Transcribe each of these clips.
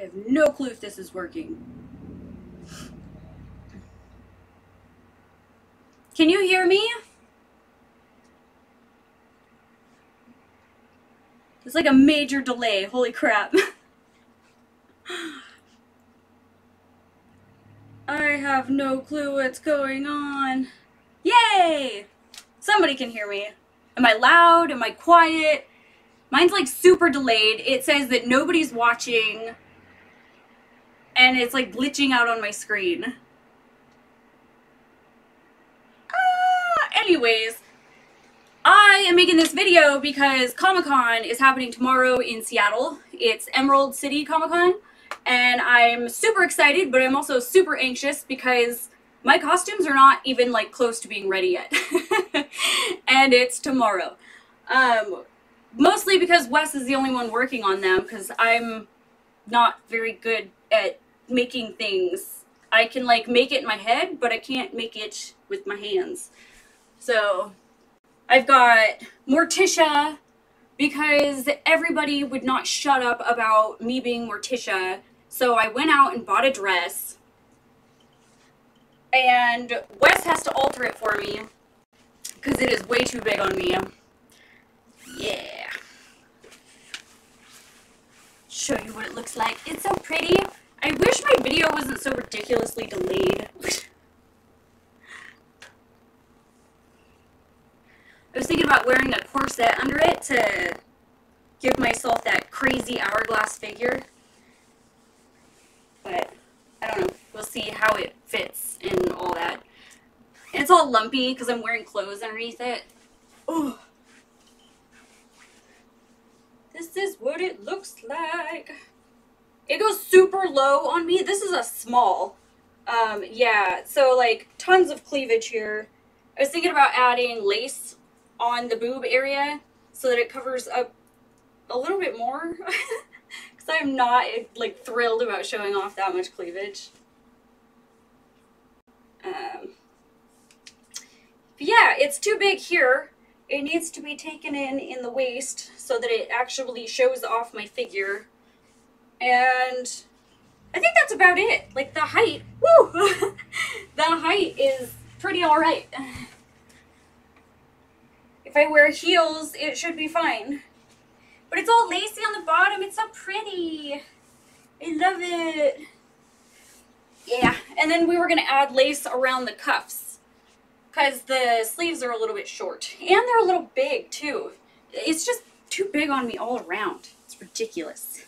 I have no clue if this is working. Can you hear me? It's like a major delay. Holy crap. I have no clue what's going on. Yay! Somebody can hear me. Am I loud? Am I quiet? Mine's like super delayed. It says that nobody's watching and it's like glitching out on my screen. Anyways, I am making this video because Comic-Con is happening tomorrow in Seattle. It's Emerald City Comic-Con, and I'm super excited, but I'm also super anxious because my costumes are not even like close to being ready yet. And it's tomorrow. Mostly because Wes is the only one working on them, because I'm not very good at making things. I can like make it in my head, but I can't make it with my hands. So I've got Morticia because everybody would not shut up about me being Morticia. So I went out and bought a dress. And Wes has to alter it for me because it is way too big on me. Yeah. Show you what it looks like. It's so pretty. I wish my video wasn't so ridiculously delayed. I was thinking about wearing a corset under it to give myself that crazy hourglass figure. But I don't know. We'll see how it fits and all that. And it's all lumpy because I'm wearing clothes underneath it. Oh. This is what it looks like. It goes super low on me. This is a small. Yeah, so like tons of cleavage here. I was thinking about adding lace on the boob area so that it covers up a little bit more. Because I'm not like thrilled about showing off that much cleavage. But yeah, it's too big here. It needs to be taken in the waist so that it actually shows off my figure. And I think that's about it. Like the height, woo! The height is pretty alright. If I wear heels, it should be fine. But it's all lacy on the bottom. It's so pretty. I love it. Yeah, and then we were going to add lace around the cuffs because the sleeves are a little bit short. And they're a little big, too. It's just too big on me all around. It's ridiculous.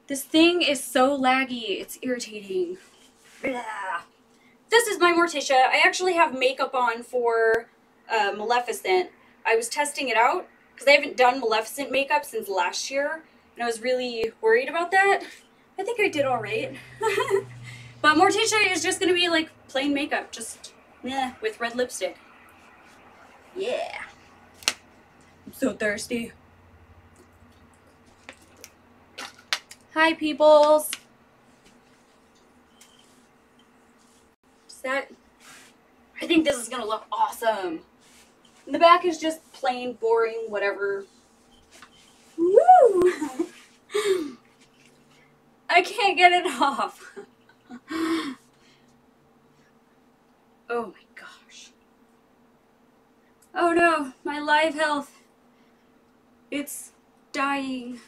This thing is so laggy. It's irritating. Blah. This is my Morticia. I actually have makeup on for Maleficent. I was testing it out because I haven't done Maleficent makeup since last year, and I was really worried about that. I think I did all right. But Morticia is just gonna be like plain makeup, just with red lipstick. Yeah. I'm so thirsty. Hi, peoples. I think this is gonna look awesome. And the back is just plain, boring, whatever. Woo! I can't get it off. Oh my gosh. Oh no, my live health. It's dying.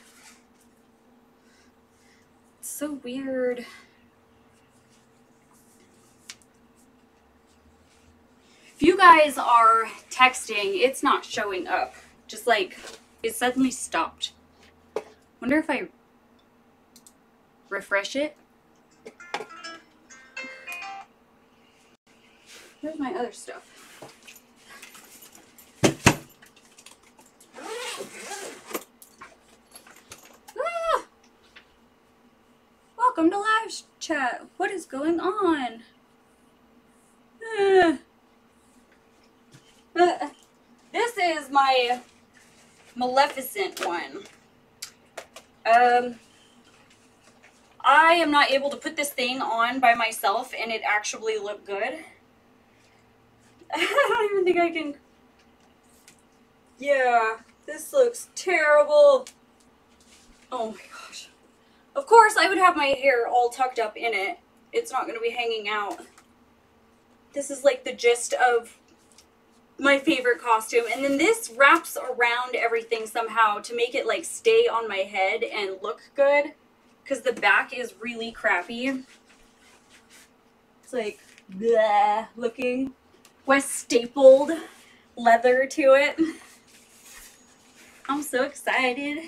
It's so weird. If you guys are texting, it's not showing up. Just like, it suddenly stopped. Wonder if I refresh it. Where's my other stuff? Ah! Welcome to live chat. What is going on? This is my Maleficent one. I am not able to put this thing on by myself and it actually look good. I don't even think I can. Yeah, this looks terrible. Oh my gosh. Of course, I would have my hair all tucked up in it. It's not going to be hanging out. This is like the gist of my favorite costume. And then this wraps around everything somehow to make it like stay on my head and look good. Because the back is really crappy. It's like, bleh looking. Wes stapled leather to it. I'm so excited.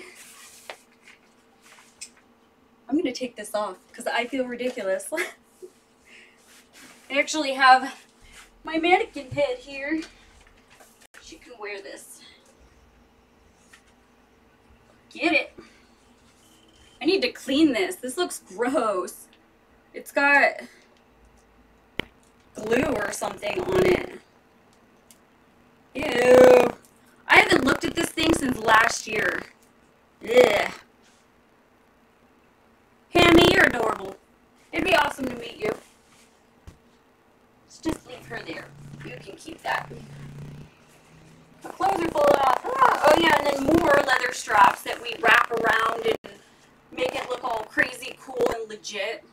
I'm going to take this off because I feel ridiculous. I actually have my mannequin head here. She can wear this. Get it. I need to clean this. This looks gross. It's got glue or something on it. Ew. I haven't looked at this thing since last year. Ugh. Hammy, you're adorable. It'd be awesome to meet you. Let's just leave her there. You can keep that. My clothes are full off. Oh yeah, and then more leather straps that we wrap around and make it look all crazy cool and legit.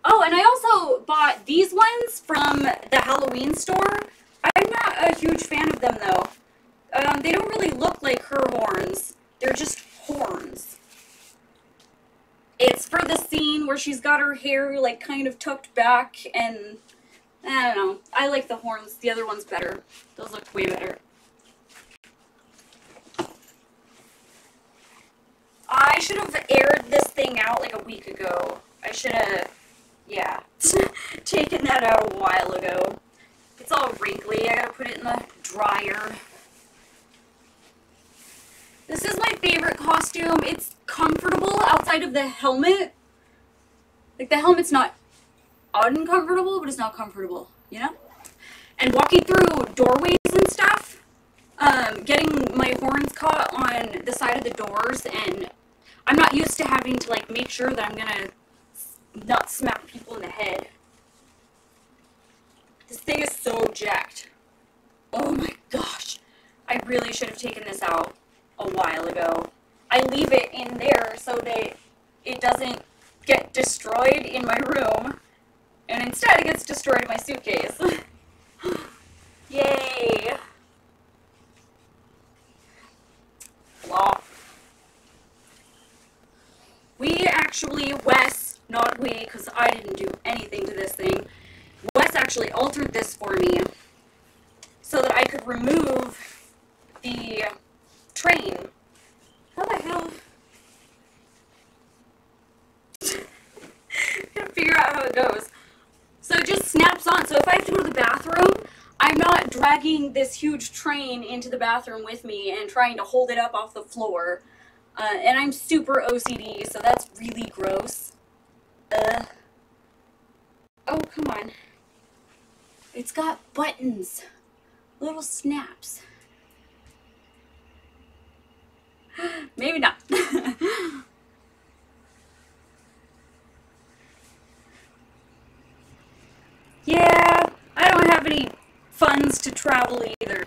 Oh, and I also bought these ones from the Halloween store. I'm not a huge fan of them though. They don't really look like her horns. They're just horns. It's for the scene where she's got her hair like kind of tucked back, and I don't know. I like the horns. The other one's better. Those look way better. I should have aired this thing out like a week ago. I should have, yeah, taken that out a while ago. It's all wrinkly. I gotta put it in the dryer. This is my favorite costume. It's comfortable outside of the helmet. Like, the helmet's not uncomfortable, but it's not comfortable, you know? And walking through doorways and stuff, getting my horns caught on the side of the doors, and I'm not used to having to, like, make sure that I'm gonna not smack people in the head. This thing is so jacked. Oh my gosh. I really should have taken this out a while ago. I leave it in there so that it doesn't get destroyed in my room, and instead it gets destroyed in my suitcase. Yay! Blah. We actually, Wes, not we, because I didn't do anything to this thing, Wes actually altered this for me so that I could remove the train. How the hell? Gotta figure out how it goes. So it just snaps on. So if I have to go to the bathroom, I'm not dragging this huge train into the bathroom with me and trying to hold it up off the floor. And I'm super OCD, so that's really gross. Oh, come on. It's got buttons. Little snaps. Maybe not. Yeah, I don't have any funds to travel either.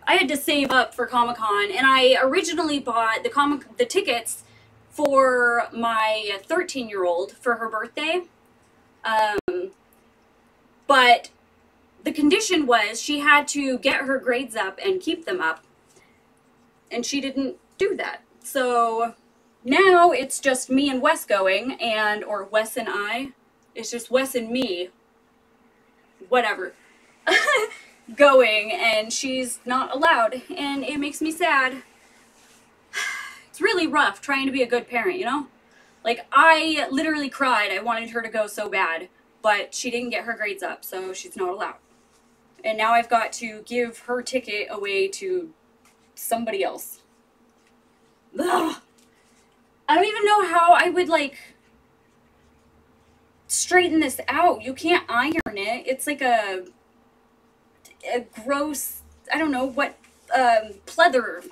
I had to save up for Comic-Con, and I originally bought the tickets for my 13-year-old for her birthday. But the condition was she had to get her grades up and keep them up. And she didn't do that. So now it's just me and Wes going, or Wes and I. It's just Wes and me. Whatever. Going, and she's not allowed. And it makes me sad. It's really rough trying to be a good parent, you know? Like, I literally cried. I wanted her to go so bad. But she didn't get her grades up, so she's not allowed. And now I've got to give her ticket away to somebody else. Ugh. I don't even know how I would, like, straighten this out. You can't iron it. It's like a gross, I don't know what, pleather.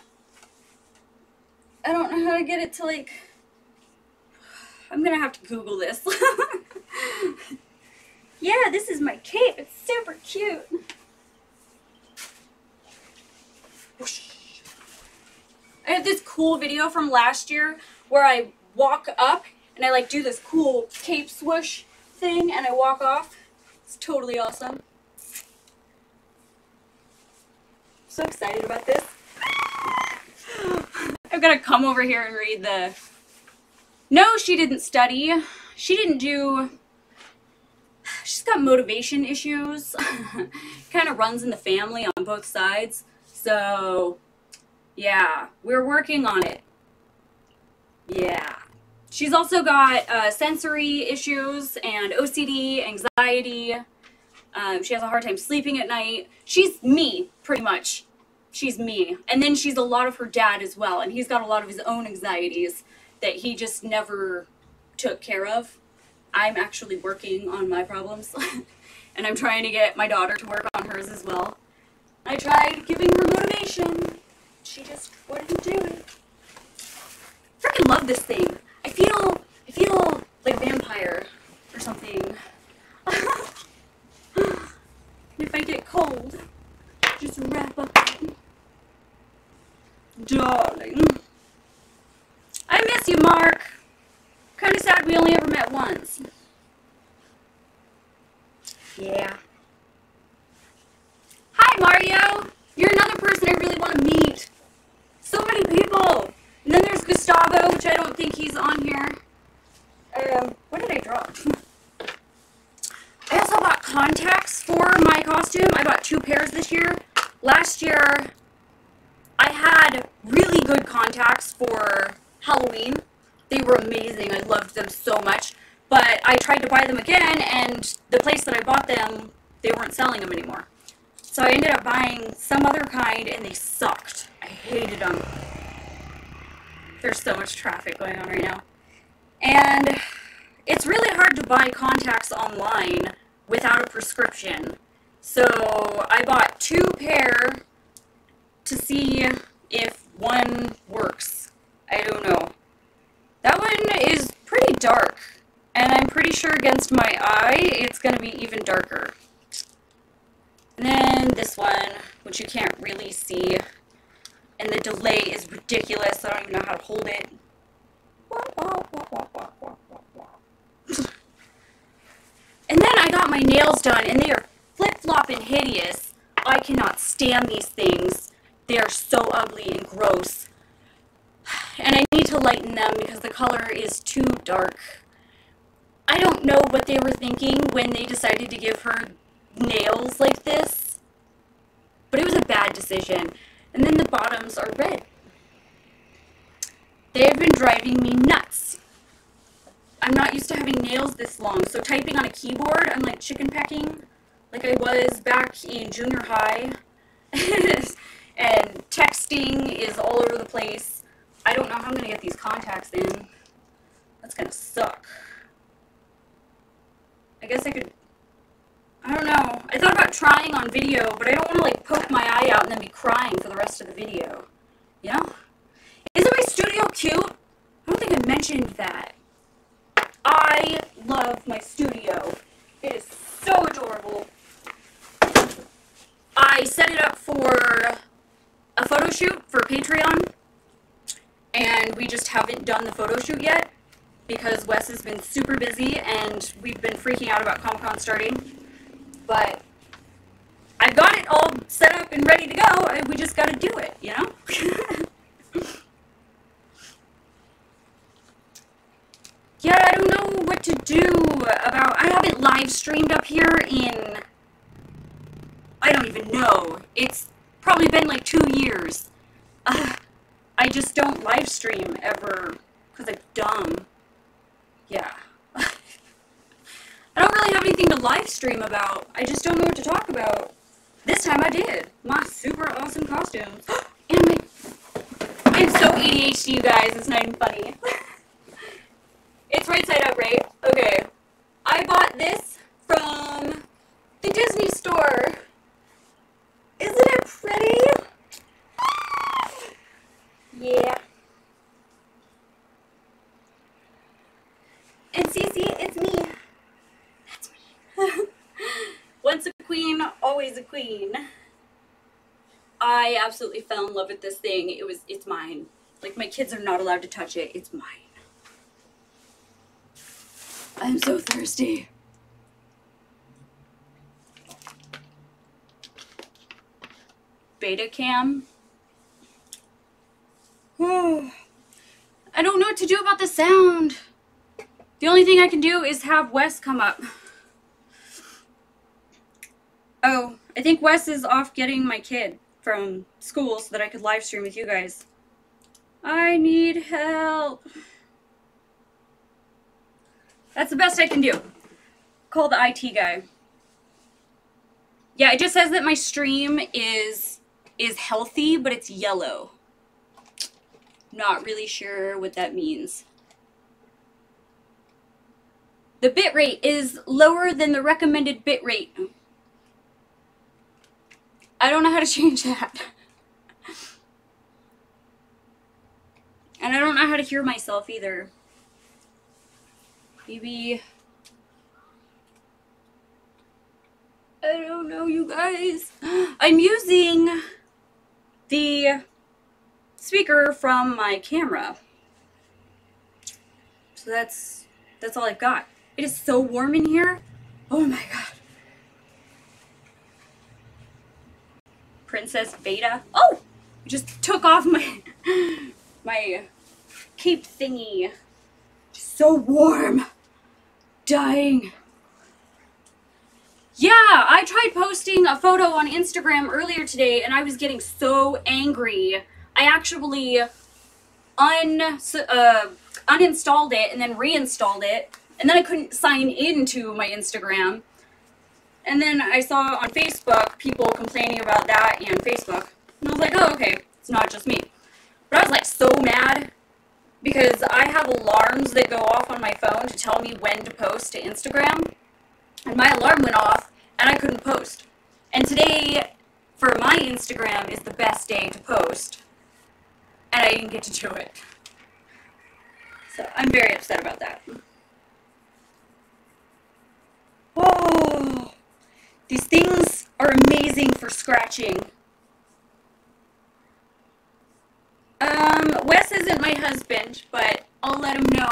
I don't know how to get it to, like, I'm gonna have to Google this. Yeah, this is my cape. It's super cute. Whoosh. I have this cool video from last year where I walk up and I like do this cool cape swoosh thing and I walk off. It's totally awesome. So excited about this. I'm gonna come over here and read the... No, she didn't study. She didn't do... She's got motivation issues. Kind of runs in the family on both sides. So, yeah, we're working on it. Yeah. She's also got sensory issues and OCD, anxiety. She has a hard time sleeping at night. She's me, pretty much. She's me. And then she's a lot of her dad as well. And he's got a lot of his own anxieties that he just never took care of. I'm actually working on my problems. And I'm trying to get my daughter to work on hers as well. I tried giving her motivation. She just wouldn't do it. Freaking love this thing. I feel like a vampire or something. If I get cold, just wrap up. Darling. I miss you, Mark. Kind of sad we only ever met once. Yeah. Hi, Mario. You're another person I really want to meet. So many people. And then there's Gustavo, which I don't think he's on here. What did I draw? I also bought contacts for my costume. I bought 2 pairs this year. Last year, I had really good contacts for Halloween. They were amazing. I loved them so much. But I tried to buy them again, and the place that I bought them, they weren't selling them anymore. So I ended up buying some other kind, and they sucked. I hated them. There's so much traffic going on right now. And it's really hard to buy contacts online without a prescription. So I bought 2 pair to see if one works. I don't know. That one is pretty dark. And I'm pretty sure against my eye, it's going to be even darker. And then this one, which you can't really see. And the delay is ridiculous. I don't even know how to hold it. And then I got my nails done, and they are flip-flopping hideous. I cannot stand these things. They are so ugly and gross. And I need to lighten them because the color is too dark. I don't know what they were thinking when they decided to give her nails like this. But it was a bad decision. And then the bottoms are red. They have been driving me nuts. I'm not used to having nails this long, so typing on a keyboard, I'm like chicken pecking, like I was back in junior high. And texting is all over the place. I don't know how I'm going to get these contacts in. That's going to suck. I guess I could, I don't know. I thought about trying on video, but I don't want to like poke my eye out and then be crying for the rest of the video. You know? Isn't my studio cute? I don't think I mentioned that. I love my studio. It is so adorable. I set it up for a photo shoot for Patreon, and we just haven't done the photo shoot yet because Wes has been super busy and we've been freaking out about Comic-Con starting. But I've got it all set up and ready to go. We just got to do it, you know? Yeah, I don't know what to do about... I haven't live streamed up here in... I don't even know. It's probably been like 2 years. I just don't live stream ever because I'm dumb. Yeah. I don't really have anything to live stream about. I just don't know what to talk about. This time I did. My super awesome costumes. And my... I'm so ADHD, you guys. It's not even funny. It's right side up, right? Okay. I bought this from the Disney store. Isn't it pretty? Yeah. And Cece, it's me. That's me. Once a queen, always a queen. I absolutely fell in love with this thing. It's mine. Like, my kids are not allowed to touch it. It's mine. I'm so thirsty. Beta cam. I don't know what to do about the sound. The only thing I can do is have Wes come up. Oh, I think Wes is off getting my kid from school so that I could live stream with you guys. I need help. That's the best I can do. Call the IT guy. Yeah, it just says that my stream is healthy, but it's yellow. Not really sure what that means. The bitrate is lower than the recommended bitrate. I don't know how to change that. And I don't know how to hear myself either. Maybe... I don't know, you guys. I'm using the speaker from my camera. So that's all I've got. It is so warm in here. Oh my god. Princess Beta. Oh! I just took off my my cape thingy. So warm. Dying. Yeah, I tried posting a photo on Instagram earlier today and I was getting so angry. I actually uninstalled it and then reinstalled it, and then I couldn't sign into my Instagram. And then I saw on Facebook people complaining about that and Facebook. And I was like, oh, okay, it's not just me. But I was like so mad because I have alarms that go off on my phone to tell me when to post to Instagram. And my alarm went off and I couldn't post. And today, for my Instagram, is the best day to post. And I didn't get to do it. So I'm very upset about that. Oh, these things are amazing for scratching. Wes isn't my husband, but I'll let him know.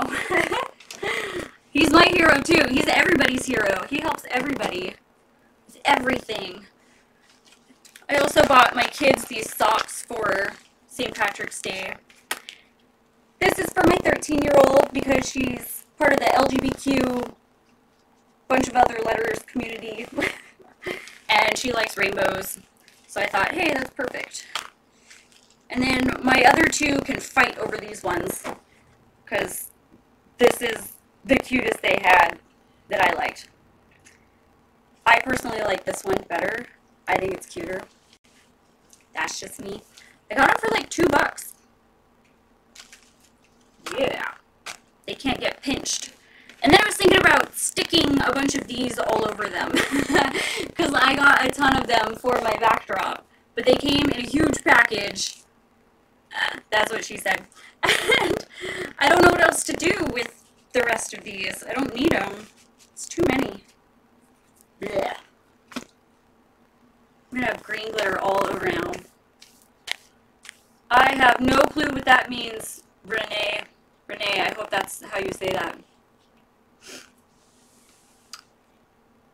He's my hero too. He's everybody's hero. He helps everybody with everything. I also bought my kids these socks for St. Patrick's Day. This is for my 13-year-old because she's part of the LGBTQ bunch of other letters community. And she likes rainbows. So I thought, hey, that's perfect. And then my other two can fight over these ones because this is the cutest they had that I liked. I personally like this one better. I think it's cuter. That's just me. I got them for like $2. Yeah. They can't get pinched. And then I was thinking about sticking a bunch of these all over them. Because I got a ton of them for my backdrop. But they came in a huge package. That's what she said. And I don't know what else to do with the rest of these. I don't need them. It's too many. Blech. I'm going to have green glitter all over now. I have no clue what that means, Renee. Renee, I hope that's how you say that.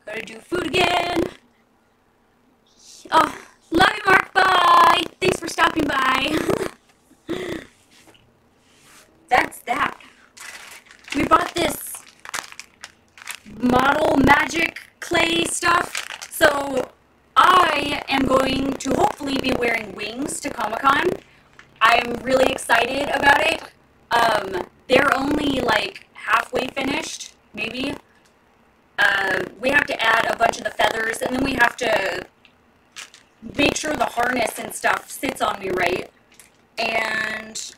Gotta do food again. Oh, love you, Mark. Bye. Thanks for stopping by. That's that. We bought this model magic clay stuff. So I am going to hopefully be wearing wings to Comic-Con. I'm really excited about it. They're only like halfway finished, maybe. We have to add a bunch of the feathers, and then we have to make sure the harness and stuff sits on me right. And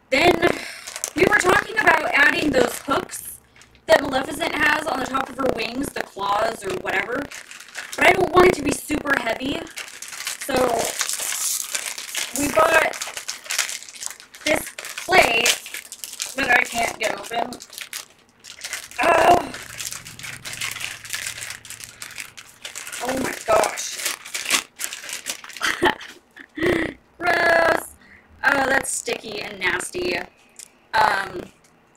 then we were talking about adding those hooks that Maleficent has on the top of her wings, the claws or whatever. But I don't want it to be super heavy. So we bought this plate that I can't get open. Oh. Oh my gosh. Gross. Oh, that's sticky and nasty.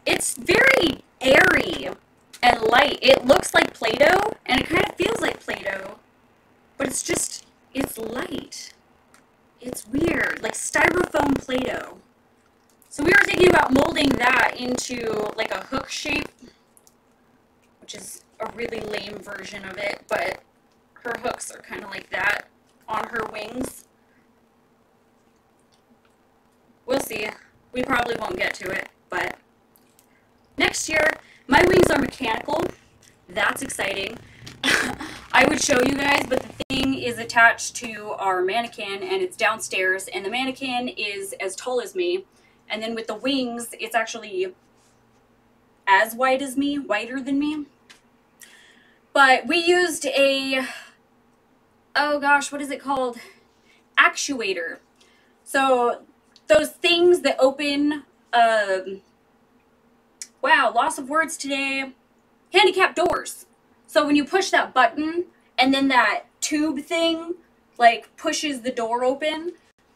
It's very airy. light. It looks like Play-Doh, and it kind of feels like Play-Doh, but it's just, it's light. It's weird, like styrofoam Play-Doh. So we were thinking about molding that into like a hook shape, which is a really lame version of it, but her hooks are kind of like that on her wings. We'll see. We probably won't get to it, but next year. My wings are mechanical. That's exciting. I would show you guys, but the thing is attached to our mannequin, and it's downstairs, and the mannequin is as tall as me. And then with the wings, it's actually as wide as me, wider than me. But we used a, oh gosh, what is it called? Actuator. So those things that open, wow, loss of words today. Handicap doors. So when you push that button and then that tube thing like pushes the door open,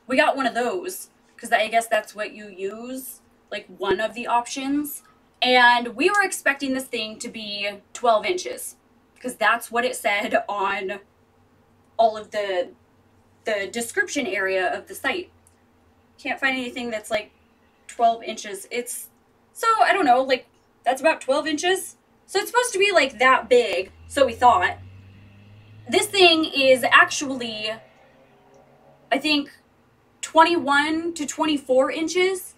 we got one of those because I guess that's what you use, like one of the options. And we were expecting this thing to be 12 inches because that's what it said on all of the description area of the site. Can't find anything that's like 12 inches. It's, so I don't know, like that's about 12 inches. So it's supposed to be like that big, so we thought. This thing is actually, I think, 21 to 24 inches.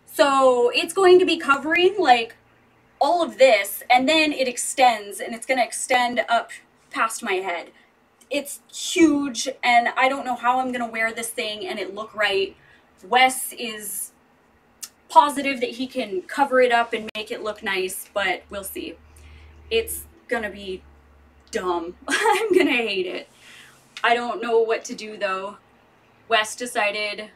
So it's going to be covering like all of this, and then it extends, and it's going to extend up past my head. It's huge, and I don't know how I'm going to wear this thing and it look right. Wes is positive that he can cover it up and make it look nice, but we'll see. It's gonna be dumb. I'm gonna hate it. I don't know what to do though. Wes decided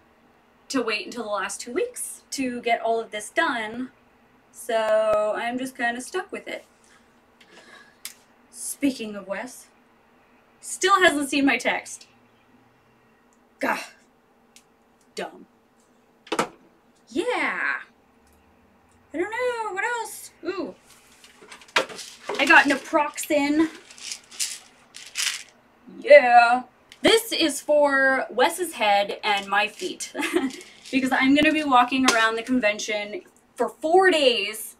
to wait until the last 2 weeks to get all of this done, so I'm just kind of stuck with it. Speaking of Wes, still hasn't seen my text. Gah. Dumb. Yeah. I don't know. What else? Ooh. I got naproxen. Yeah. This is for Wes's head and my feet. Because I'm going to be walking around the convention for 4 days.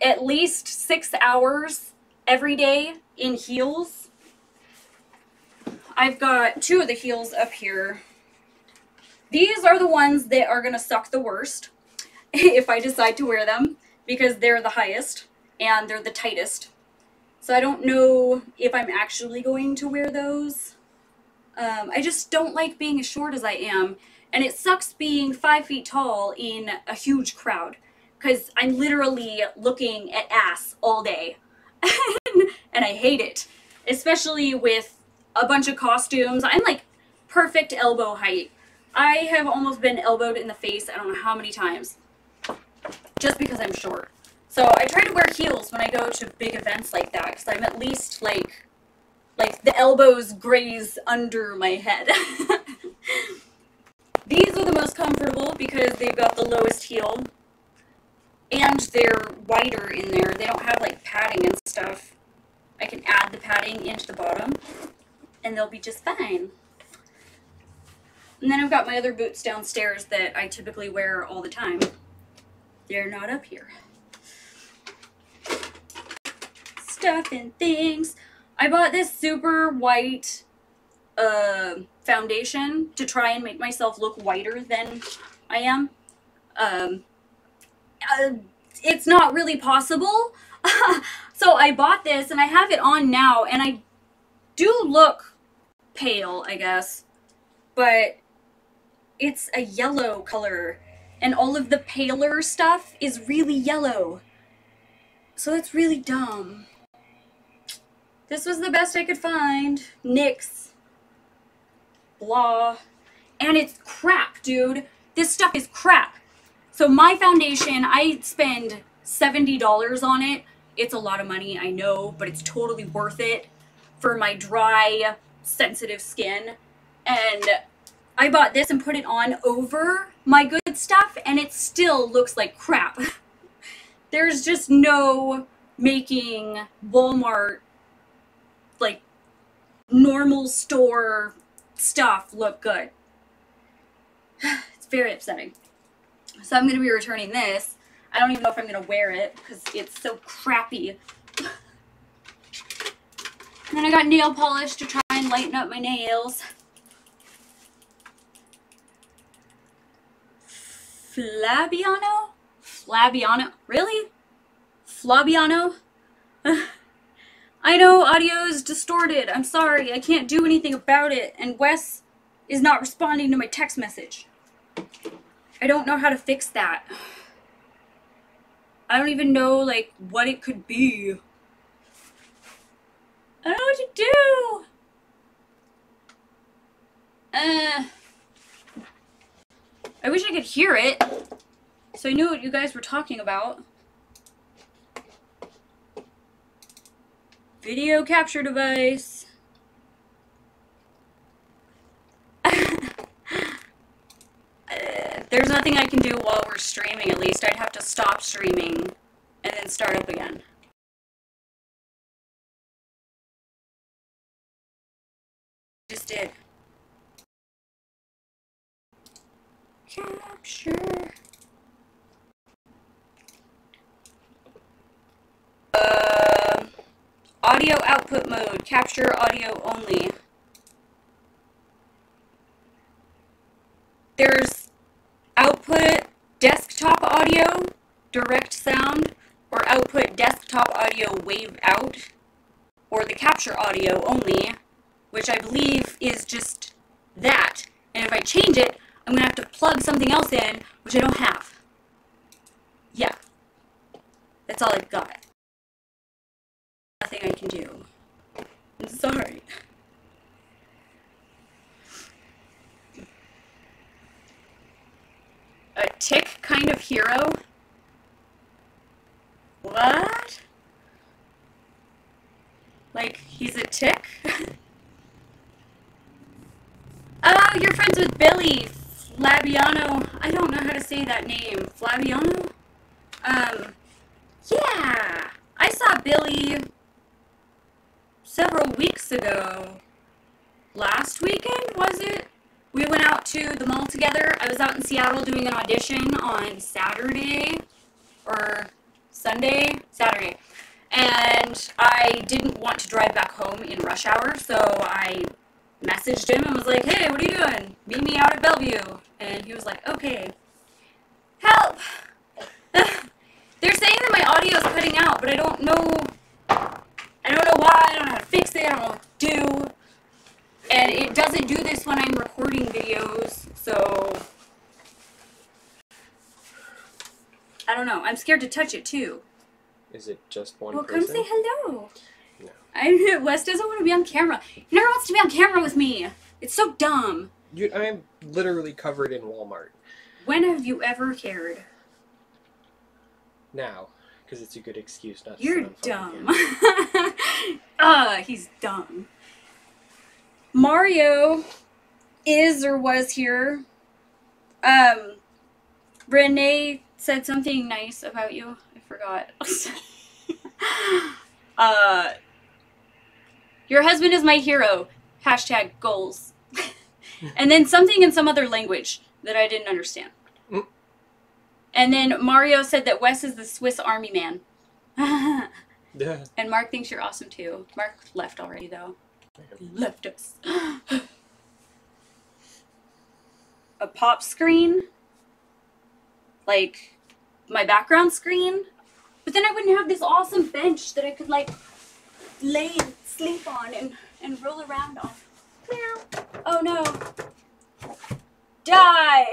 At least 6 hours every day in heels. I've got 2 of the heels up here. These are the ones that are going to suck the worst if I decide to wear them, because they're the highest and they're the tightest. So I don't know if I'm actually going to wear those. I just don't like being as short as I am, and it sucks being 5 feet tall in a huge crowd, because I'm literally looking at ass all day, and I hate it, especially with a bunch of costumes. I'm like perfect elbow height. I have almost been elbowed in the face I don't know how many times, just because I'm short. So I try to wear heels when I go to big events like that, because I'm at least like the elbows graze under my head. These are the most comfortable because they've got the lowest heel, and they're wider in there. They don't have like padding and stuff. I can add the padding into the bottom, and they'll be just fine. And then I've got my other boots downstairs that I typically wear all the time. They're not up here. Stuff and things. I bought this super white foundation to try and make myself look whiter than I am. It's not really possible. So I bought this and I have it on now, and I do look pale, I guess, but it's a yellow color, and all of the paler stuff is really yellow. So it's really dumb. This was the best I could find. NYX. Blah. And it's crap, dude. This stuff is crap. So my foundation, I spend $70 on it. It's a lot of money, I know, but it's totally worth it for my dry, sensitive skin. And I bought this and put it on over my good stuff, and it still looks like crap. There's just no making Walmart, like, normal store stuff look good. It's very upsetting. So I'm going to be returning this. I don't even know if I'm going to wear it because it's so crappy. And then I got nail polish to try and lighten up my nails. Flabiano? Flabiano? Really? Flabiano? I know audio is distorted. I'm sorry. I can't do anything about it. And Wes is not responding to my text message. I don't know how to fix that. I don't even know, like, what it could be. I don't know what to do. I wish I could hear it, so I knew what you guys were talking about. Video capture device. There's nothing I can do while we're streaming, at least. I'd have to stop streaming and then start up again. Just did. Capture. Audio output mode. Capture audio only. There's output desktop audio, direct sound, or output desktop audio wave out, or the capture audio only, which I believe is just that. And if I change it, I'm going to have to plug something else in, which I don't have. Yeah. That's all I've got. Nothing I can do. I'm sorry. A tick kind of hero? What? Like, he's a tick? Oh, you're friends with Billy. Flabiano. I don't know how to say that name. Flabiano? Yeah. I saw Billy several weeks ago. Last weekend, was it? We went out to the mall together. I was out in Seattle doing an audition on Saturday or Sunday? Saturday. And I didn't want to drive back home in rush hour, so I messaged him and was like, hey, what are you doing? Meet me out at Bellevue. And he was like, okay. Help! They're saying that my audio is cutting out, but I don't know why. I don't know how to fix it. I don't know what to do. And it doesn't do this when I'm recording videos, so I don't know. I'm scared to touch it too. Is it just one person? Well, come say hello. No. Wes doesn't want to be on camera. He never wants to be on camera with me. It's so dumb. I'm literally covered in Walmart. When have you ever cared? Now, because it's a good excuse not to You're sit on dumb. He's dumb. Mario is or was here. Renee said something nice about you. I forgot. Your husband is my hero. Hashtag goals. And then something in some other language that I didn't understand. Mm. And then Mario said that Wes is the Swiss Army man. Yeah. And Mark thinks you're awesome too. Mark left already though. He left us. A pop screen? Like my background screen? But then I wouldn't have this awesome bench that I could like lay and sleep on and roll around on. Oh no. Die!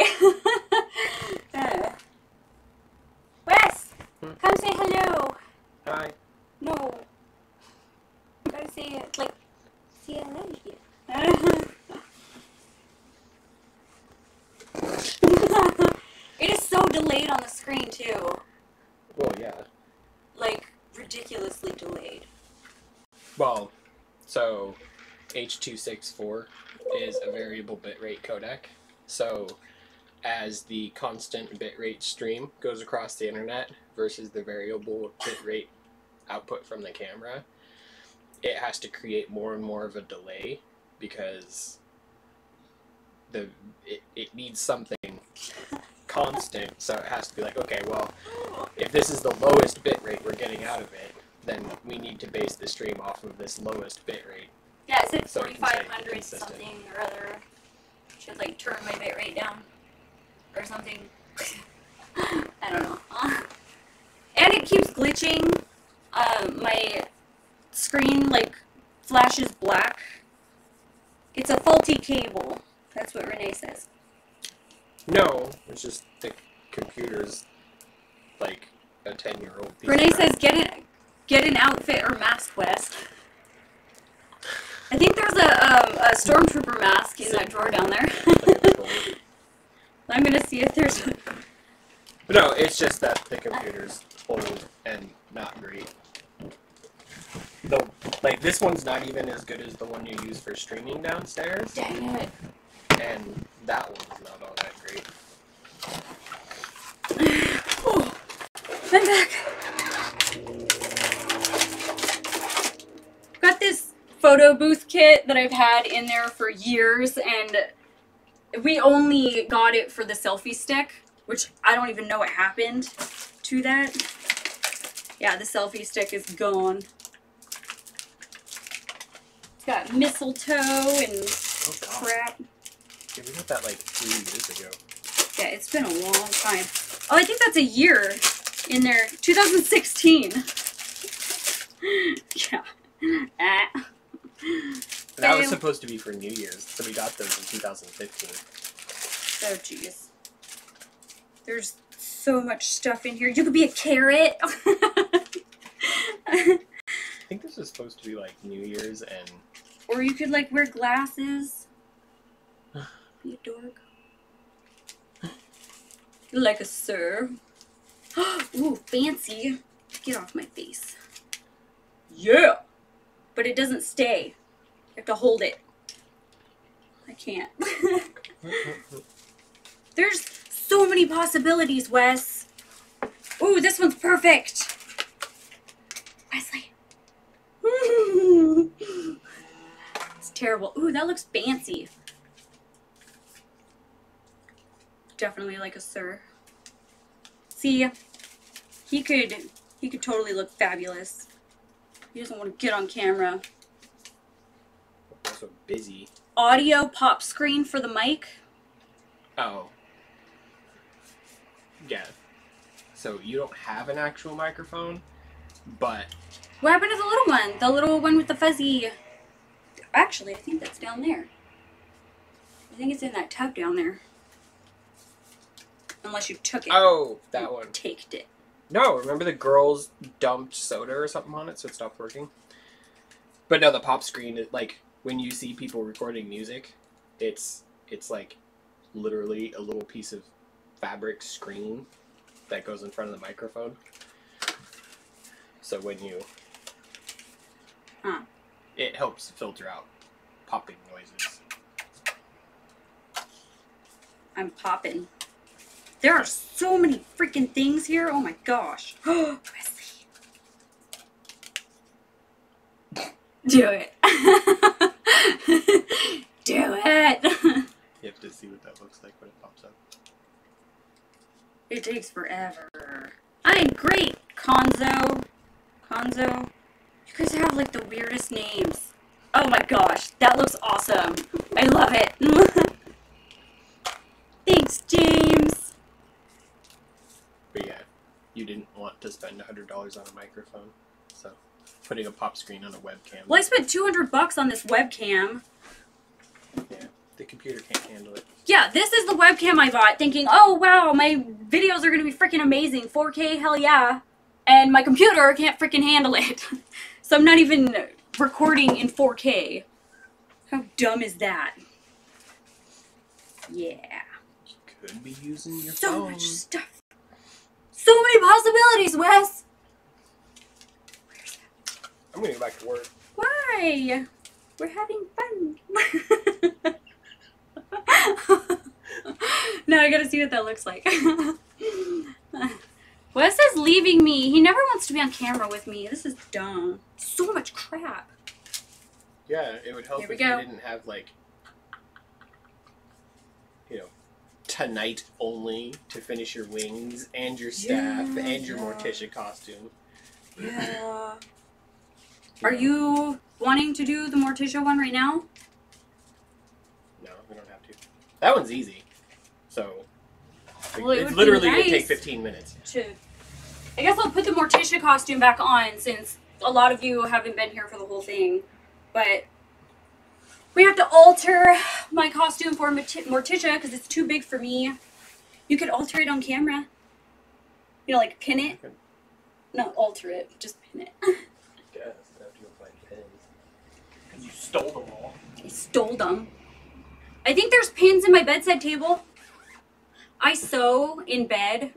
Wes! Come say hello. Hi. No. You gotta say it like, see I love you. It is so delayed on the screen too. Well, yeah. Like, ridiculously delayed. Well, so H.264 is a variable bitrate codec. So as the constant bitrate stream goes across the internet versus the variable bitrate output from the camera, it has to create more and more of a delay because it needs something constant, so it has to be like, okay, well, if this is the lowest bit rate we're getting out of it, then we need to base the stream off of this lowest bit rate. Yeah, it said So it can stay 4,500 consistent. something or other. Should like turn my bit rate down or something. I don't know. And it keeps glitching. My screen like flashes black. It's a faulty cable. That's what Renee says. No, it's just the computer's like a 10-year-old piece Renee of crap. says get an outfit or mask, West. I think there's a stormtrooper mask in that drawer down there. I'm gonna see if there's. But no, it's just that the computer's old and not great. Though, like, this one's not even as good as the one you use for streaming downstairs, Dang it. and that one's not all that great. Oh, I'm back. Got this photo booth kit that I've had in there for years, and we only got it for the selfie stick, which I don't even know what happened to that. Yeah, the selfie stick is gone. It's got mistletoe and crap. Yeah, we got that like 3 years ago. Yeah, it's been a long time. Oh, I think that's a year in there. 2016. Yeah. Ah. That was supposed to be for New Year's, so we got those in 2015. Oh, jeez. There's so much stuff in here. You could be a carrot. I think this was supposed to be like New Year's and... Or you could, like, wear glasses. Be a dork. Like a sir. Ooh, fancy. Get off my face. Yeah! But it doesn't stay. You have to hold it. I can't. There's so many possibilities, Wes. Ooh, this one's perfect. Wesley. It's terrible. Ooh, that looks fancy. Definitely like a sir. See, he could totally look fabulous. He doesn't want to get on camera. Also busy. Audio pop screen for the mic. Oh. Yeah. So you don't have an actual microphone, but... What happened to the little one? The little one with the fuzzy... Actually, I think that's down there. I think it's in that tub down there. Unless you took it. Oh, that one. Taked it. No, remember the girls dumped soda or something on it, so it stopped working? But no, the pop screen, like, when you see people recording music, it's like literally a little piece of fabric screen that goes in front of the microphone. So when you... Huh. It helps filter out popping noises. I'm popping. There are so many freaking things here. Oh my gosh. Wesley. Do it. Do it. You have to see what that looks like when it pops up. It takes forever. I'm great, Conzo. Conzo. You guys have like the weirdest names. Oh my gosh, that looks awesome. I love it. Thanks, James. But yeah, you didn't want to spend $100 on a microphone, so putting a pop screen on a webcam. Well, I spent $200 on this webcam. Yeah, the computer can't handle it. Yeah, this is the webcam I bought, thinking, oh wow, my videos are gonna be freaking amazing, 4K, hell yeah. And my computer can't freaking handle it. So I'm not even recording in 4K. How dumb is that? Yeah. You could be using your So phone. much stuff. So many possibilities, Wes. Where's that? I'm gonna go back to work. Why? We're having fun. Now I gotta see what that looks like. Wes is leaving me. He never wants to be on camera with me. This is dumb. So much crap. Yeah, it would help if you didn't have, like, you know, tonight only to finish your wings and your staff and your Morticia costume. Yeah. Are you wanting to do the Morticia one right now? No, we don't have to. That one's easy. So, well, it's literally going to take 15 minutes. I guess I'll put the Morticia costume back on since a lot of you haven't been here for the whole thing. But we have to alter my costume for Morticia because it's too big for me. You could alter it on camera. You know, like pin it. No, alter it. Just pin it. Guess I have to go find pins. Because you stole them all. I stole them. I think there's pins in my bedside table. I sew in bed.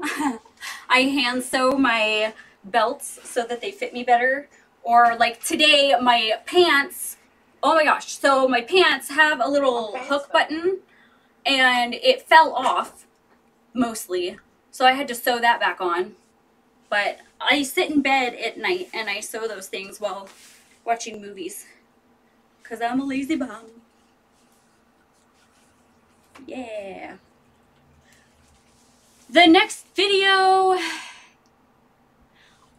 I hand sew my belts so that they fit me better. Or like today, my pants. Oh my gosh. So my pants have a little hook button and it fell off mostly. So I had to sew that back on. But I sit in bed at night and I sew those things while watching movies. Because I'm a lazy bum. Yeah. The next video,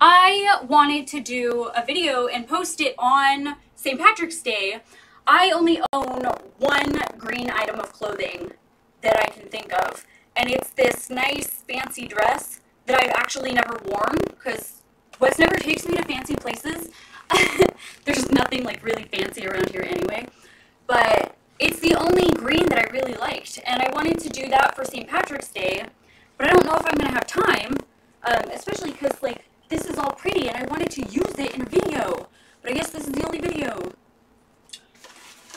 I wanted to do a video and post it on St. Patrick's Day. I only own one green item of clothing that I can think of. And it's this nice fancy dress that I've actually never worn because Wes never takes me to fancy places. There's nothing like really fancy around here anyway. But it's the only green that I really liked. And I wanted to do that for St. Patrick's Day. But I don't know if I'm going to have time, especially because, like, this is all pretty and I wanted to use it in a video. But I guess this is the only video.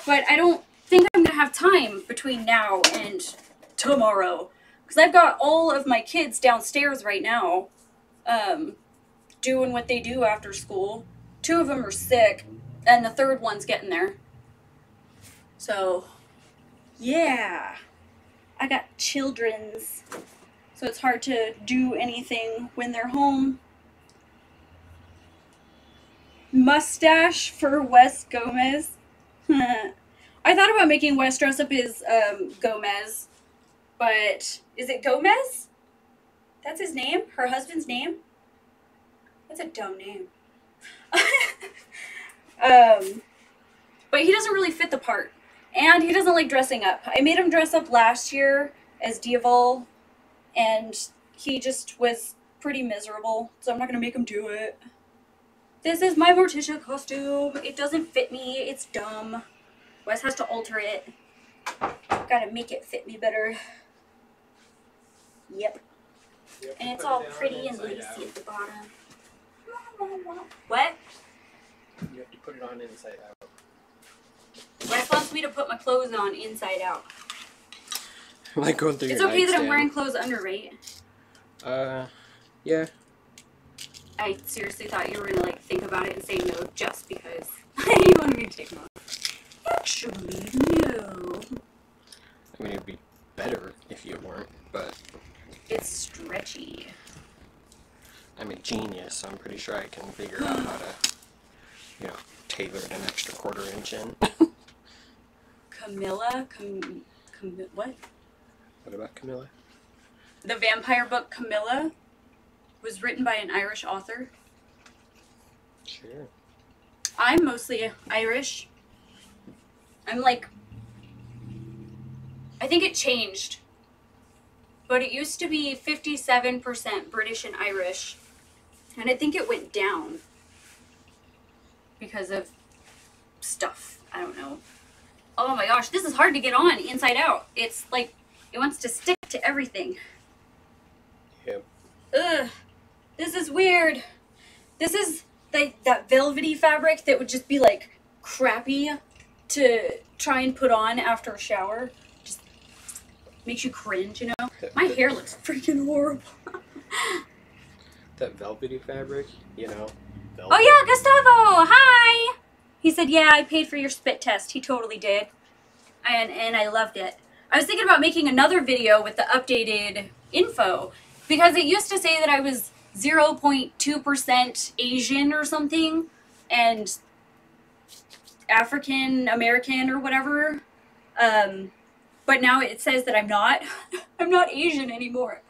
But I don't think I'm going to have time between now and tomorrow. Because I've got all of my kids downstairs right now doing what they do after school. 2 of them are sick, and the 3rd one's getting there. So, yeah. I got children's. So it's hard to do anything when they're home. Mustache for Wes Gomez. I thought about making Wes dress up as Gomez. But is it Gomez? That's his name? Her husband's name? That's a dumb name. But he doesn't really fit the part. And he doesn't like dressing up. I made him dress up last year as Diaval. And he just was pretty miserable. So I'm not going to make him do it. This is my Morticia costume. It doesn't fit me. It's dumb. Wes has to alter it. Gotta make it fit me better. Yep. And it's all pretty and lacy at the bottom. What? You have to put it on inside out. Wes wants me to put my clothes on inside out. Like going through it's your okay nightstand. that I'm wearing clothes under, right? Yeah. I seriously thought you were gonna like think about it and say no just because you wanted me to take them off. Actually, no. I mean, it'd be better if you weren't, but... It's stretchy. I'm a genius, so I'm pretty sure I can figure out how to, you know, tailor it an extra quarter-inch in. Camilla? What? What about Camilla? The vampire book Camilla was written by an Irish author. Sure. I'm mostly Irish. I'm like... I think it changed. But it used to be 57% British and Irish. And I think it went down. Because of stuff. I don't know. Oh my gosh, this is hard to get on inside out. It's like, it wants to stick to everything. Yep. Ugh. This is weird. This is that velvety fabric that would just be like crappy to try and put on after a shower. Just makes you cringe, you know? My hair looks freaking horrible. That velvety fabric, you know? Velvet. Oh yeah, Gustavo! Hi! He said, yeah, I paid for your spit test. He totally did. And I loved it. I was thinking about making another video with the updated info. Because it used to say that I was 0.2% Asian or something, and African American or whatever. But now it says that I'm not. I'm not Asian anymore.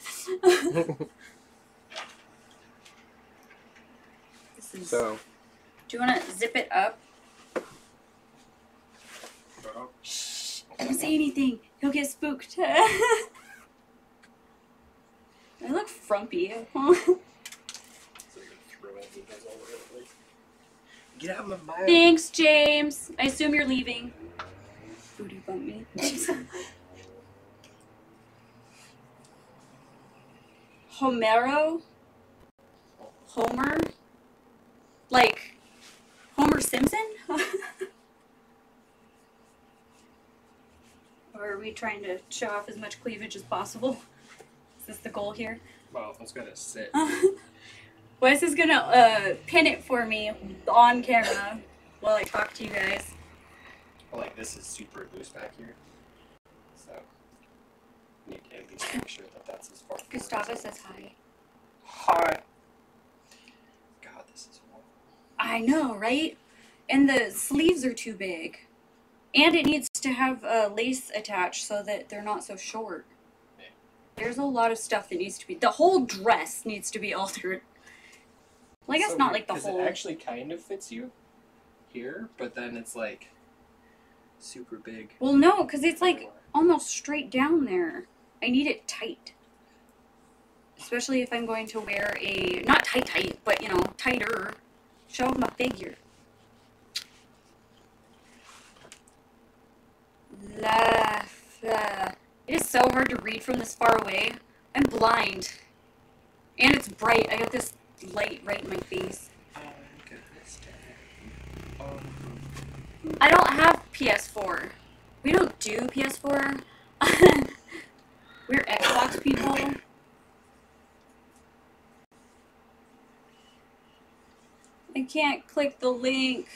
This is, So. do you want to zip it up? Well, Shh! Don't say anything. He'll get spooked. I look frumpy. so you're throwing needles all over the place. Get out of my mouth. Thanks, James. I assume you're leaving. Booty bump me. Homero? Homer? Like Homer Simpson? Or are we trying to show off as much cleavage as possible? Is this the goal here? Well, I was gonna sit. Wes is gonna pin it for me on camera while I talk to you guys. Like, this is super loose back here. So, need to at least make sure that that's as far. Gustavo says hi. Hi. God, this is horrible. I know, right? And the sleeves are too big. And it needs to have a lace attached so that they're not so short. Yeah. There's a lot of stuff that needs to be... The whole dress needs to be altered. Well, I guess So not weird, like the whole... it actually kind of fits you here, but then it's like super big. Well, no, because it's like everywhere. almost straight down there. I need it tight. Especially if I'm going to wear a... Not tight, but, you know, tighter. Show my figure. It is so hard to read from this far away. I'm blind. And it's bright. I got this light right in my face. I don't have PS4. We don't do PS4. We're Xbox people. I can't click the link.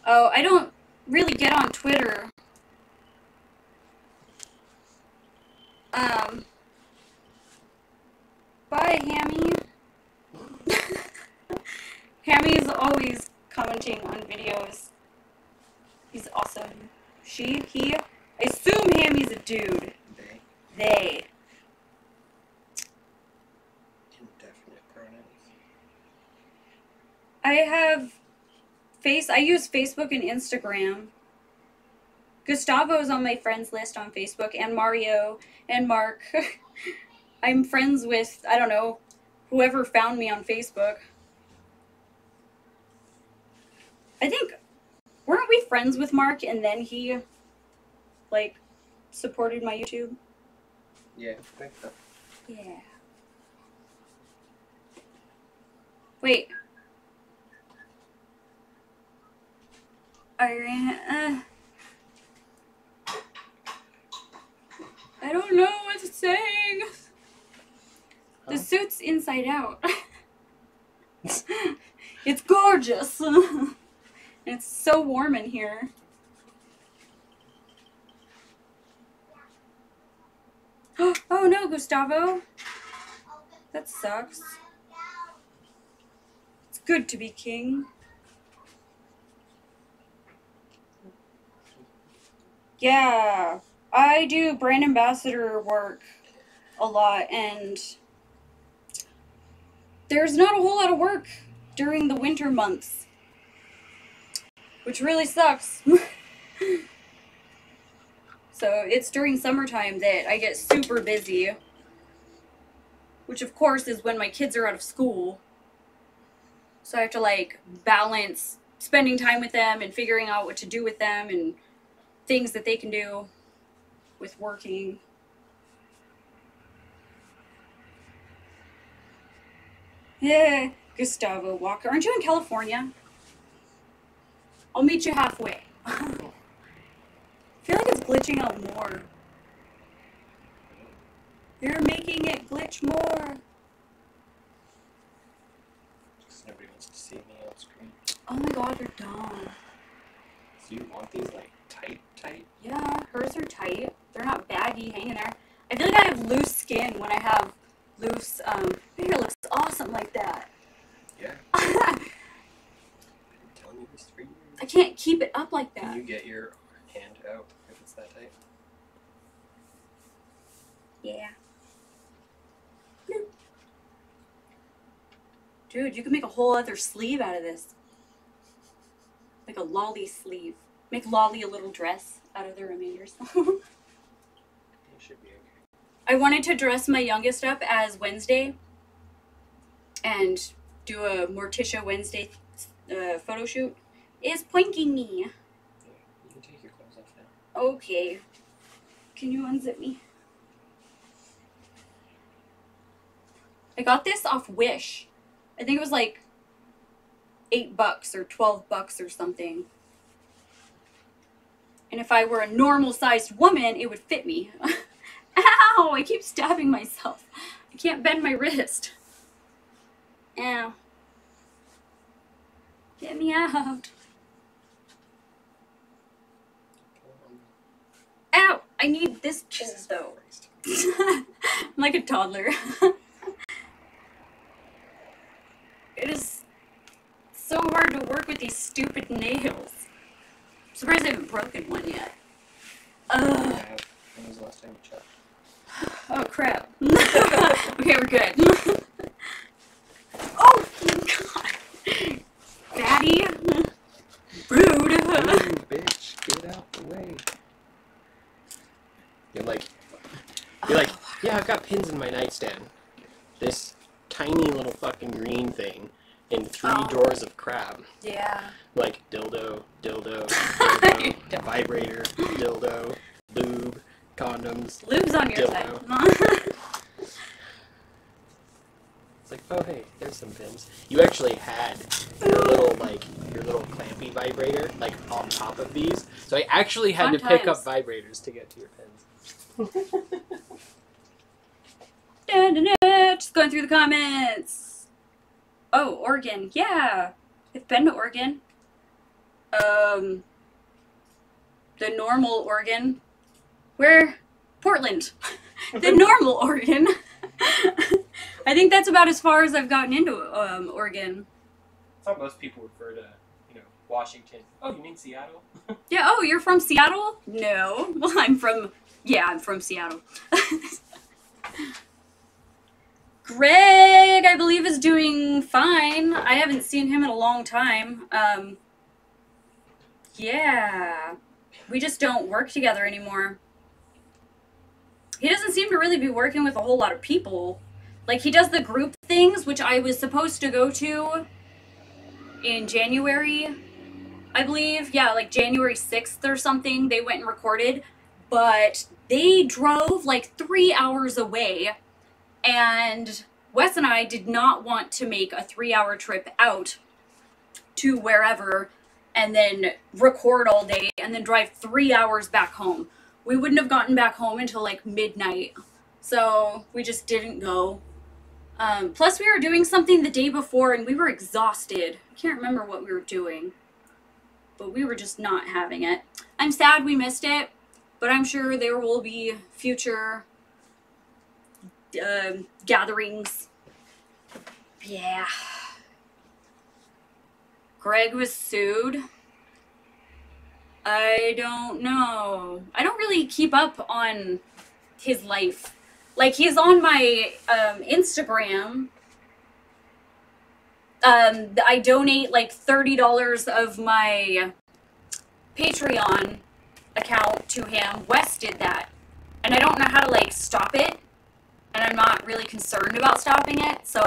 Oh, I don't really get on Twitter. Bye, Hammy. Hammy is always commenting on videos. He's awesome. He, I assume Hammy's a dude. They. Indefinite pronouns. I use Facebook and Instagram. Gustavo's on my friends list on Facebook, and Mario, and Mark. I'm friends with, I don't know, whoever found me on Facebook. I think, weren't we friends with Mark, and then he, like, supported my YouTube? Yeah, I think so. Yeah. Wait. I don't know what to say. The suit's inside out. It's gorgeous. It's so warm in here. Oh no, Gustavo. That sucks. It's good to be king. Yeah, I do brand ambassador work a lot, and there's not a whole lot of work during the winter months, which really sucks. So it's during summertime that I get super busy, which of course is when my kids are out of school. So I have to like balance spending time with them and figuring out what to do with them and things that they can do with working. Yeah, Gustavo Walker. Aren't you in California? I'll meet you halfway. I feel like it's glitching out more. You're making it glitch more. Because nobody wants to see me on screen. Oh my god, you're dumb. So you want these like tight? Yeah, hers are tight. They're not baggy hanging there. I feel like I have loose skin when I have loose. My hair looks awesome like that. Yeah. I've been telling you this for years. I can't keep it up like that. Can you get your hand out if it's that tight? Yeah. Dude, you can make a whole other sleeve out of this. Like a lolly sleeve. Make Lolly a little dress out of the remainders. It should be okay. I wanted to dress my youngest up as Wednesday and do a Morticia Wednesday photo shoot. It's pointing me. Yeah, you can take your clothes off now. Okay. Can you unzip me? I got this off Wish. I think it was like $8 or $12 or something. And if I were a normal-sized woman, it would fit me. Ow! I keep stabbing myself. I can't bend my wrist. Ow. Get me out. Ow! I need this Jesus though. Christ. I'm like a toddler. It is so hard to work with these stupid nails. I'm surprised I haven't broken one yet. When was the last time you checked? Oh crap. Okay, we're good. Oh god. Fatty. Rude. Ooh, bitch, get out the way. You're like, yeah, I've got pins in my nightstand. This tiny little fucking green thing in 3 drawers of crap. Yeah. Like dildo, vibrator, dildo, lube, condoms. Lube's on your dildo. side. It's like, oh hey, there's some pins. You actually had your little clampy vibrator like on top of these, so I actually had Fun to pick up times. vibrators to get to your pins. Just going through the comments. Oh, Oregon. Yeah. I've been to Oregon. The normal Oregon. Where? Portland. The normal Oregon. I think that's about as far as I've gotten into Oregon. I thought most people refer to, Washington. Oh, you mean Seattle? Yeah, oh, you're from Seattle? No. Well, I'm from Seattle. Greg, I believe, is doing fine. I haven't seen him in a long time. Yeah. We just don't work together anymore. He doesn't seem to really be working with a whole lot of people. Like, he does the group things, which I was supposed to go to in January, I believe. Yeah, like January 6th or something, they went and recorded. But they drove like 3 hours away. And Wes and I did not want to make a 3-hour trip out to wherever and then record all day and then drive 3 hours back home. We wouldn't have gotten back home until like midnight. So we just didn't go. Plus we were doing something the day before and we were exhausted. I can't remember what we were doing. But we were just not having it. I'm sad we missed it. But I'm sure there will be future gatherings. Yeah. Greg was sued. I don't know. I don't really keep up on his life. Like, he's on my Instagram. I donate like $30 of my Patreon account to him. Wes did that. And I don't know how to like stop it. And I'm not really concerned about stopping it, so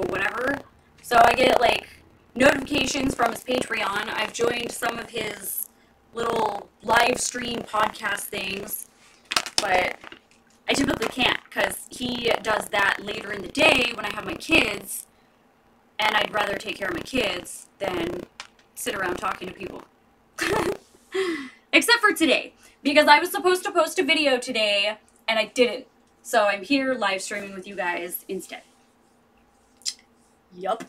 whatever. So I get like notifications from his Patreon. I've joined some of his little live stream podcast things, but I typically can't because he does that later in the day when I have my kids, and I'd rather take care of my kids than sit around talking to people. Except for today, because I was supposed to post a video today, and I didn't. So I'm here live streaming with you guys instead. Yup.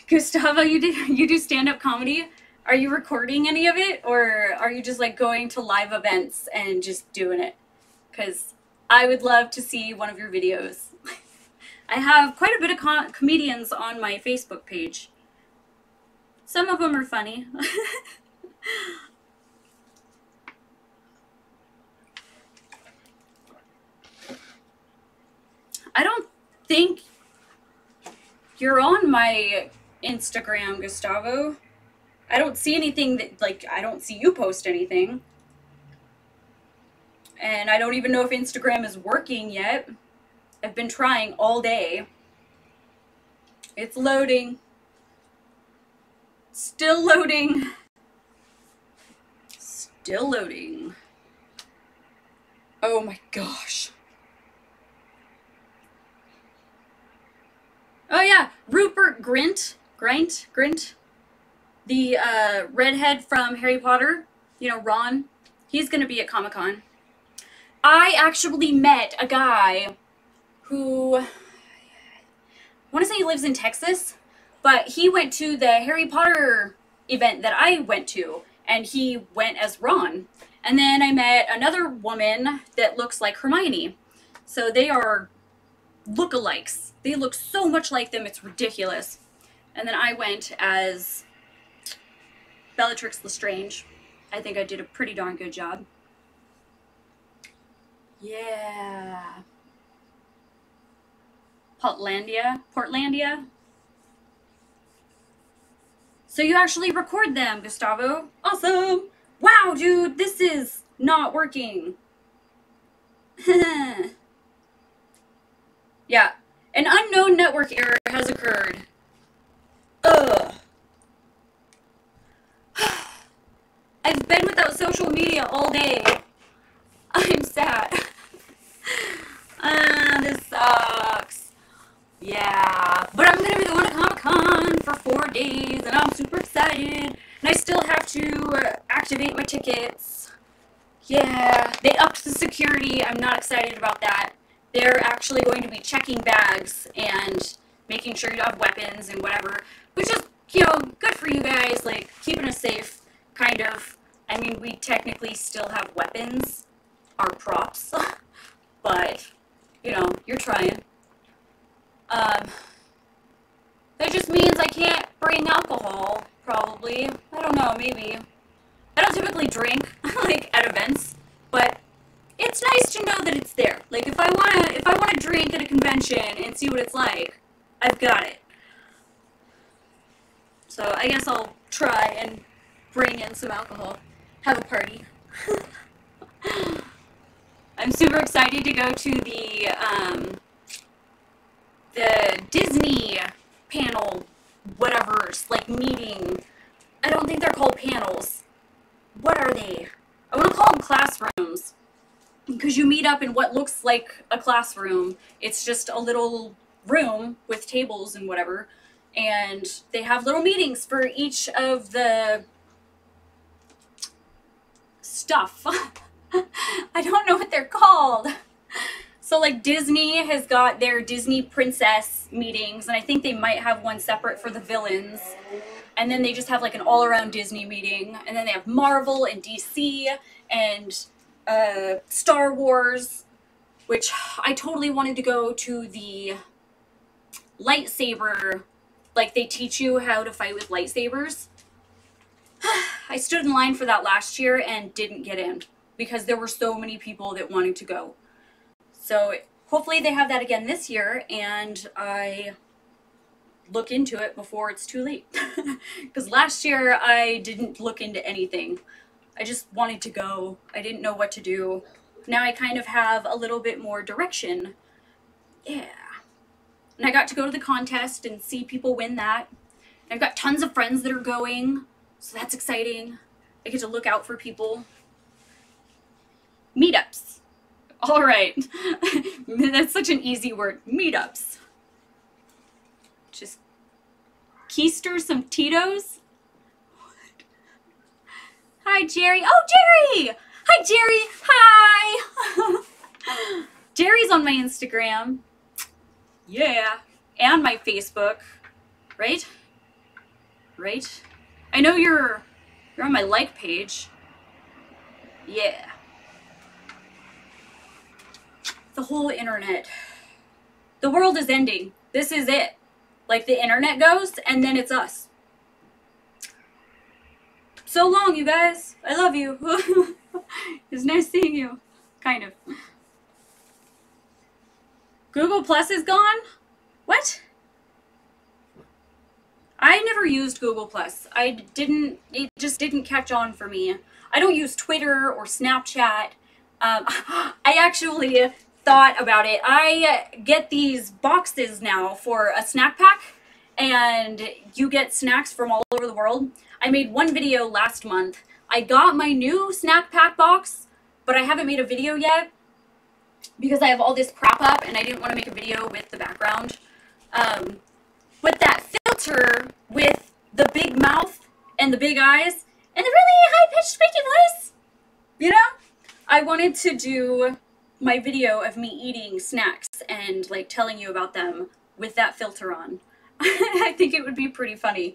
Gustavo, you do stand-up comedy? Are you recording any of it? Or are you just like going to live events and just doing it? Because I would love to see one of your videos. I have quite a bit of comedians on my Facebook page. Some of them are funny. I don't think you're on my Instagram, Gustavo. I don't see anything that, like, I don't see you post anything. And I don't even know if Instagram is working yet. I've been trying all day. It's loading. Still loading. Still loading. Oh my gosh. Oh yeah, Rupert Grint, the redhead from Harry Potter, you know, Ron, he's gonna be at Comic-Con. I actually met a guy who, I want to say he lives in Texas, but he went to the Harry Potter event that I went to, and he went as Ron. And then I met another woman that looks like Hermione. So they are lookalikes. They look so much like them, it's ridiculous. And then I went as Bellatrix Lestrange. I think I did a pretty darn good job. Yeah. Portlandia. So you actually record them, Gustavo. Awesome. Wow, dude, this is not working. Yeah. An unknown network error has occurred. Ugh. I've been without social media all day. I'm sad. This sucks. Yeah. But I'm gonna be going to Comic-Con for 4 days, and I'm super excited. And I still have to activate my tickets. Yeah. They upped the security. I'm not excited about that. They're actually going to be checking bags and making sure you have weapons and whatever, which is, you know, good for you guys, like, keeping us safe, kind of. I mean, we technically still have weapons, our props, but, you know, you're trying. That just means I can't bring alcohol, probably. I don't know, maybe. I don't typically drink, like, at events, but it's nice to know that it's there. Like, if I wanna drink at a convention and see what it's like, I've got it. So I guess I'll try and bring in some alcohol. Have a party. I'm super excited to go to the Disney panel, whatever, like, meeting. I don't think they're called panels. What are they? I want to call them classrooms. Because you meet up in what looks like a classroom. It's just a little room with tables and whatever. And they have little meetings for each of the stuff. I don't know what they're called. So, like, Disney has got their Disney princess meetings, and I think they might have one separate for the villains. And then they just have, like, an all-around Disney meeting. And then they have Marvel and DC and Star Wars, which I totally wanted to go to the lightsaber, like, they teach you how to fight with lightsabers. I stood in line for that last year and didn't get in because there were so many people that wanted to go. So hopefully they have that again this year, and I look into it before it's too late. Because last year I didn't look into anything. I just wanted to go. I didn't know what to do. Now I kind of have a little bit more direction. Yeah. And I got to go to the contest and see people win that. I've got tons of friends that are going, so that's exciting. I get to look out for people. Meetups. All right. That's such an easy word. Meetups. Just keister some Tito's. Hi, Jerry. Oh, Jerry! Hi, Jerry. Hi! Jerry's on my Instagram. Yeah. And my Facebook. Right? Right? I know you're on my like page. Yeah. The whole internet. The world is ending. This is it. Like, the internet goes, and then it's us. So long, you guys. I love you. It's nice seeing you. Kind of. Google Plus is gone? What? I never used Google Plus. It just didn't catch on for me. I don't use Twitter or Snapchat. I actually thought about it. I get these boxes now for a snack pack, and you get snacks from all over the world. I made one video last month. I got my new snack pack box, but I haven't made a video yet because I have all this crap up and I didn't want to make a video with the background. But that filter with the big mouth and the big eyes and the really high-pitched squeaky voice, you know? I wanted to do my video of me eating snacks and like telling you about them with that filter on. I think it would be pretty funny.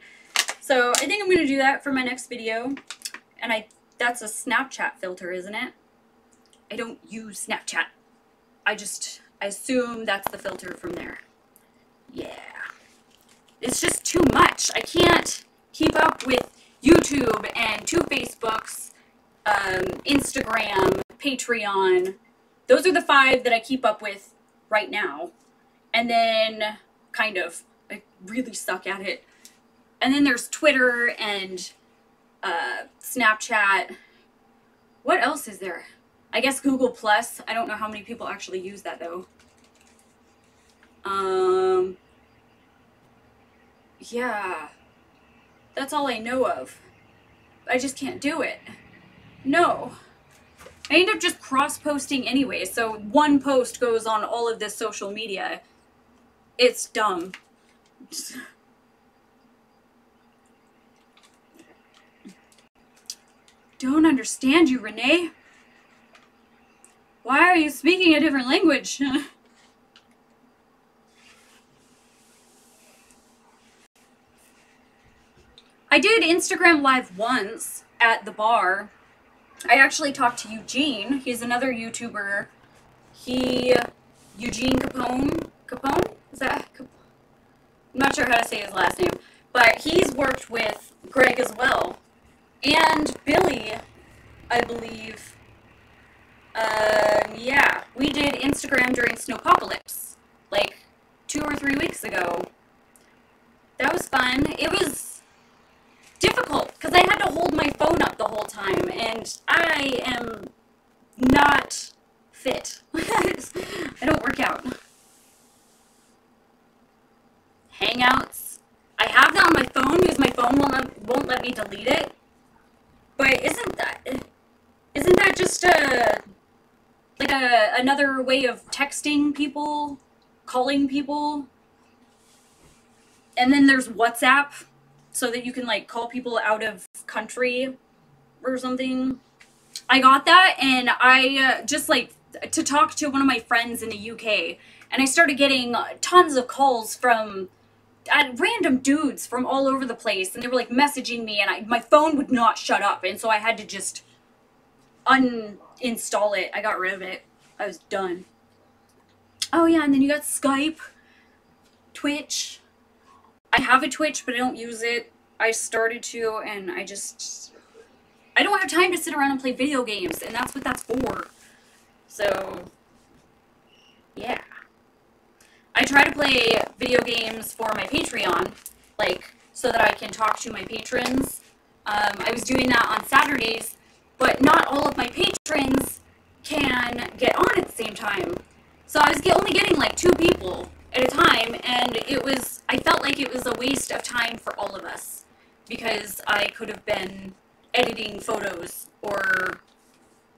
So I think I'm going to do that for my next video. And that's a Snapchat filter, isn't it? I don't use Snapchat. I assume that's the filter from there. Yeah. It's just too much. I can't keep up with YouTube and 2 Facebooks, Instagram, Patreon. Those are the 5 that I keep up with right now. And then, kind of, I really suck at it. And then there's Twitter and Snapchat. What else is there? I guess Google Plus. I don't know how many people actually use that, though. Yeah. That's all I know of. I just can't do it. No. I end up just cross-posting anyway, so one post goes on all of this social media. It's dumb. Don't understand you, Renee. Why are you speaking a different language? I did Instagram Live once at the bar. I actually talked to Eugene. He's another YouTuber. Eugene Capone? Capone? Is that? I'm not sure how to say his last name. But he's worked with Greg as well. And Billy, I believe. Yeah. We did Instagram during Snowpocalypse. Like 2 or 3 weeks ago. That was fun. It was difficult because I had to hold my phone up the whole time, and I am not fit. I don't work out. Hangouts. I have that on my phone because my phone won't let me delete it. But isn't that just another way of texting people, calling people? And then there's WhatsApp, so that you can like call people out of country or something. I got that, and I just like to talk to one of my friends in the UK, and I started getting tons of calls from random dudes from all over the place, and they were like messaging me, and my phone would not shut up, and so I had to just uninstall it. I got rid of it. I was done. Oh yeah, and then you got Skype, Twitch. I have a Twitch, but I don't use it. I started to, and I don't have time to sit around and play video games, and that's what that's for. So, yeah. I try to play video games for my Patreon, like, so that I can talk to my patrons. I was doing that on Saturdays, but not all of my patrons can get on at the same time. So I was only getting like 2 people at a time, and I felt like it was a waste of time for all of us, because I could have been editing photos, or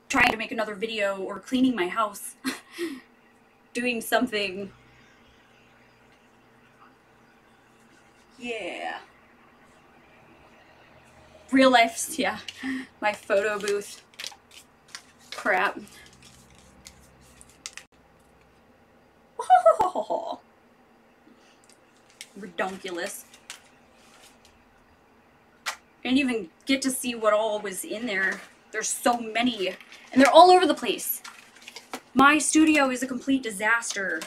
trying to make another video, or cleaning my house, doing something. Yeah. Real life, yeah. My photo booth. Crap. Redonkulous. I didn't even get to see what all was in there. There's so many. And they're all over the place. My studio is a complete disaster.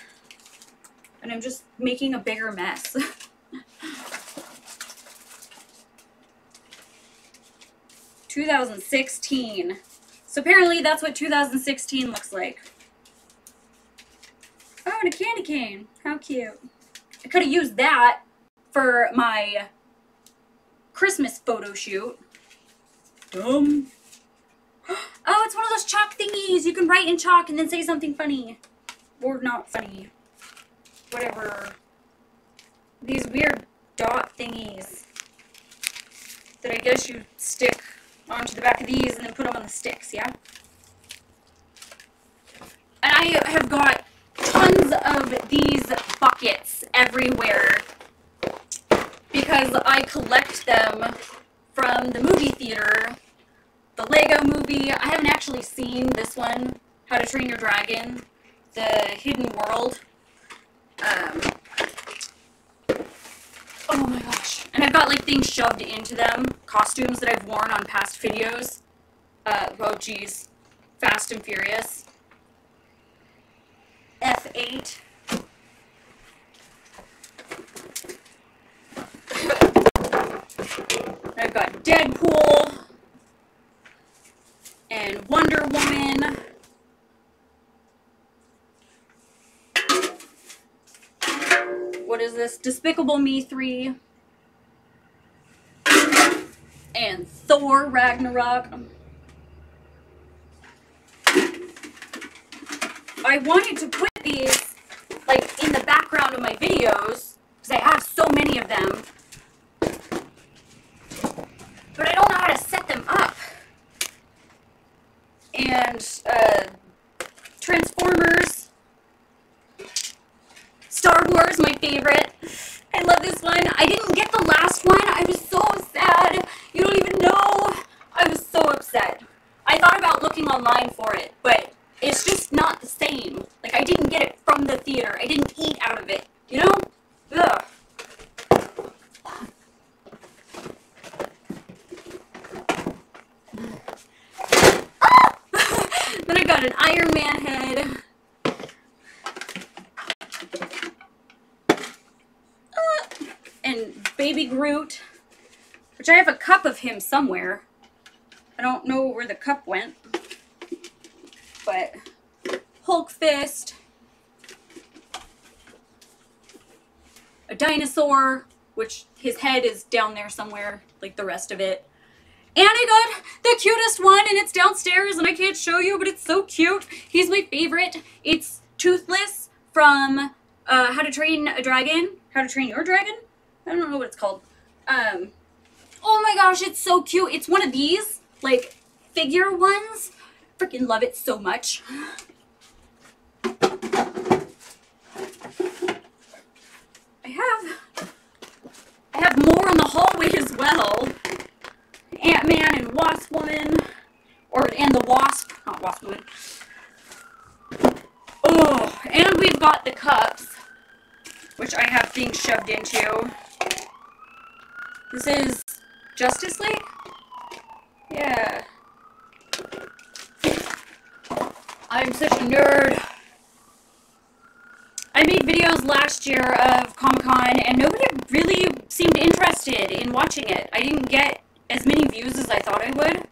And I'm just making a bigger mess. 2016. So apparently that's what 2016 looks like. Oh, and a candy cane. How cute. I could have used that for my Christmas photo shoot. Dumb. Oh, it's one of those chalk thingies. You can write in chalk and then say something funny. Or not funny. Whatever. These weird dot thingies that I guess you stick onto the back of these and then put them on the sticks, yeah? And I have got tons of these buckets everywhere because I collect them from the movie theater, the Lego movie. I haven't actually seen this one, How to Train Your Dragon, The Hidden World. Oh my gosh. And I've got like things shoved into them, costumes that I've worn on past videos. Oh geez, Fast and Furious. F8. I've got Deadpool and Wonder Woman. What is this? Despicable Me 3. And Thor Ragnarok. I wanted to put these like in the background of my videos because I have so many of them. But I don't know how to set them up. And Transformers. Star Wars, my favorite. I love this one. I didn't get the last one. I was so sad. You don't even know. I was so upset. I thought about looking online for it, but it's just not the same. Like, I didn't get it from the theater. I didn't eat out of it. You know? Ugh. Ah! Then I got an Iron Man head. And Baby Groot, which I have a cup of him somewhere. I don't know where the cup went. But Hulk Fist, a dinosaur, which his head is down there somewhere, like the rest of it. And I got the cutest one, and it's downstairs, and I can't show you, but it's so cute. He's my favorite. It's Toothless from How to Train a Dragon. How to Train Your Dragon? I don't know what it's called. Oh my gosh, it's so cute. It's one of these, like, figure ones. Freaking love it so much. I have more in the hallway as well. Ant-Man and Wasp Woman. And the Wasp. Not Wasp Woman. Oh, and we've got the cups, which I have things shoved into. This is Justice League? Yeah. I'm such a nerd. I made videos last year of Comic-Con and nobody really seemed interested in watching it. I didn't get as many views as I thought I would.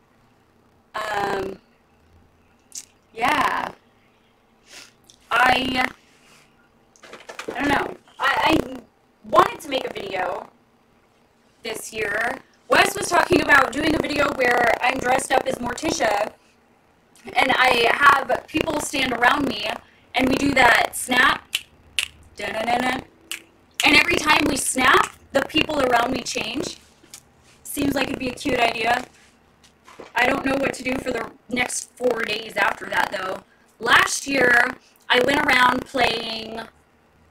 Yeah. I don't know. I wanted to make a video this year. Wes was talking about doing a video where I'm dressed up as Morticia and I have people stand around me and we do that snap. Da-na-na-na. And every time we snap, the people around me change. Seems like it'd be a cute idea. I don't know what to do for the next 4 days after that, though. Last year, I went around playing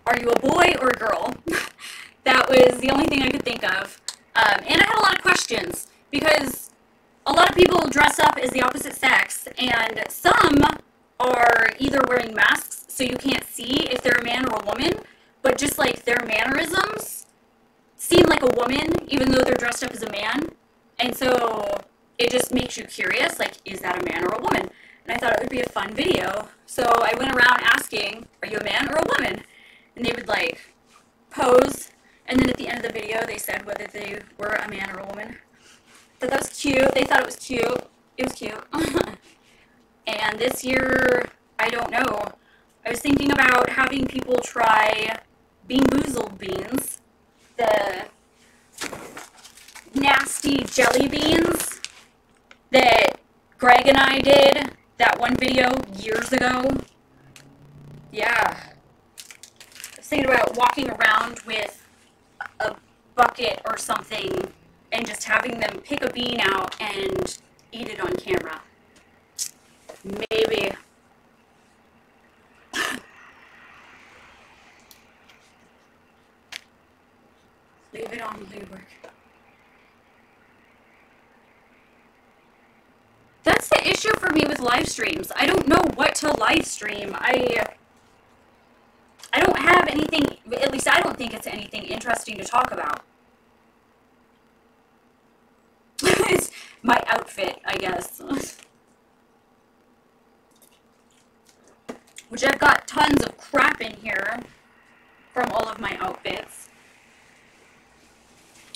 Are You a Boy or a Girl? That was the only thing I could think of. And I had a lot of questions, because a lot of people dress up as the opposite sex, and some are either wearing masks so you can't see if they're a man or a woman, but just like their mannerisms seem like a woman even though they're dressed up as a man. And so it just makes you curious, like, is that a man or a woman? and I thought it would be a fun video. So I went around asking, are you a man or a woman? And they would like pose, and then at the end of the video they said whether they were a man or a woman. I thought that was cute. They thought it was cute. It was cute. And this year, I don't know. I was thinking about having people try Bean Boozled beans. The nasty jelly beans that Greg and I did that one video years ago. Yeah. I was thinking about walking around with a bucket or something and just having them pick a bean out and eat it on camera. Maybe. Leave it on Blueberg. That's the issue for me with live streams. I don't know what to live stream. I don't have anything, at least I don't think it's anything interesting to talk about. It's my outfit, I guess. Which I've got tons of crap in here from all of my outfits.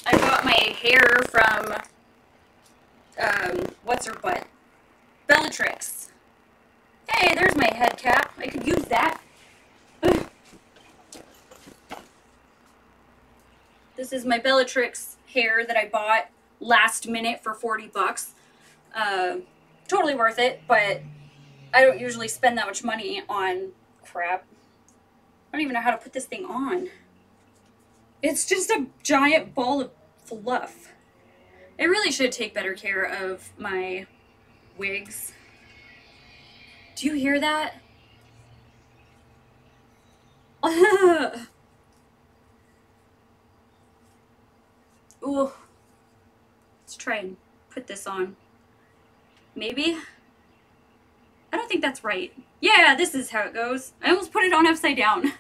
I got my hair from, what's her butt? Bellatrix. Hey, there's my head cap. I could use that. This is my Bellatrix hair that I bought last minute for 40 bucks. Totally worth it, but I don't usually spend that much money on crap. I don't even know how to put this thing on. It's just a giant ball of fluff. I really should take better care of my wigs. Do you hear that? Ooh. Let's try and put this on. Maybe? I don't think that's right. Yeah, this is how it goes. I almost put it on upside down.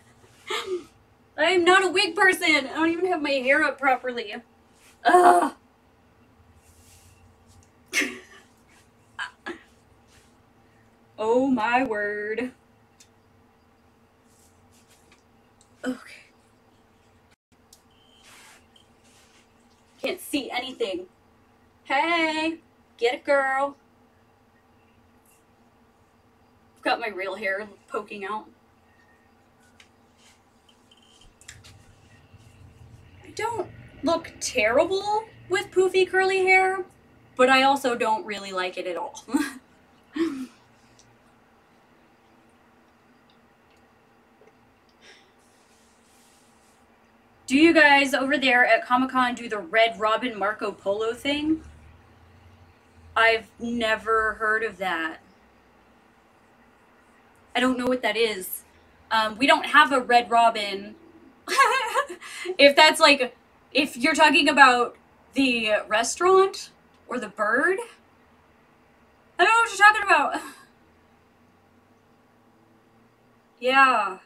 I'm not a wig person. I don't even have my hair up properly. Ugh. Oh my word. Okay. Can't see anything. Hey, get it, girl. I've got my real hair poking out. I don't look terrible with poofy curly hair, but I also don't really like it at all. Do you guys over there at Comic-Con do the Red Robin Marco Polo thing? I've never heard of that. I don't know what that is. We don't have a Red Robin. If that's like, if you're talking about the restaurant or the bird, I don't know what you're talking about. Yeah.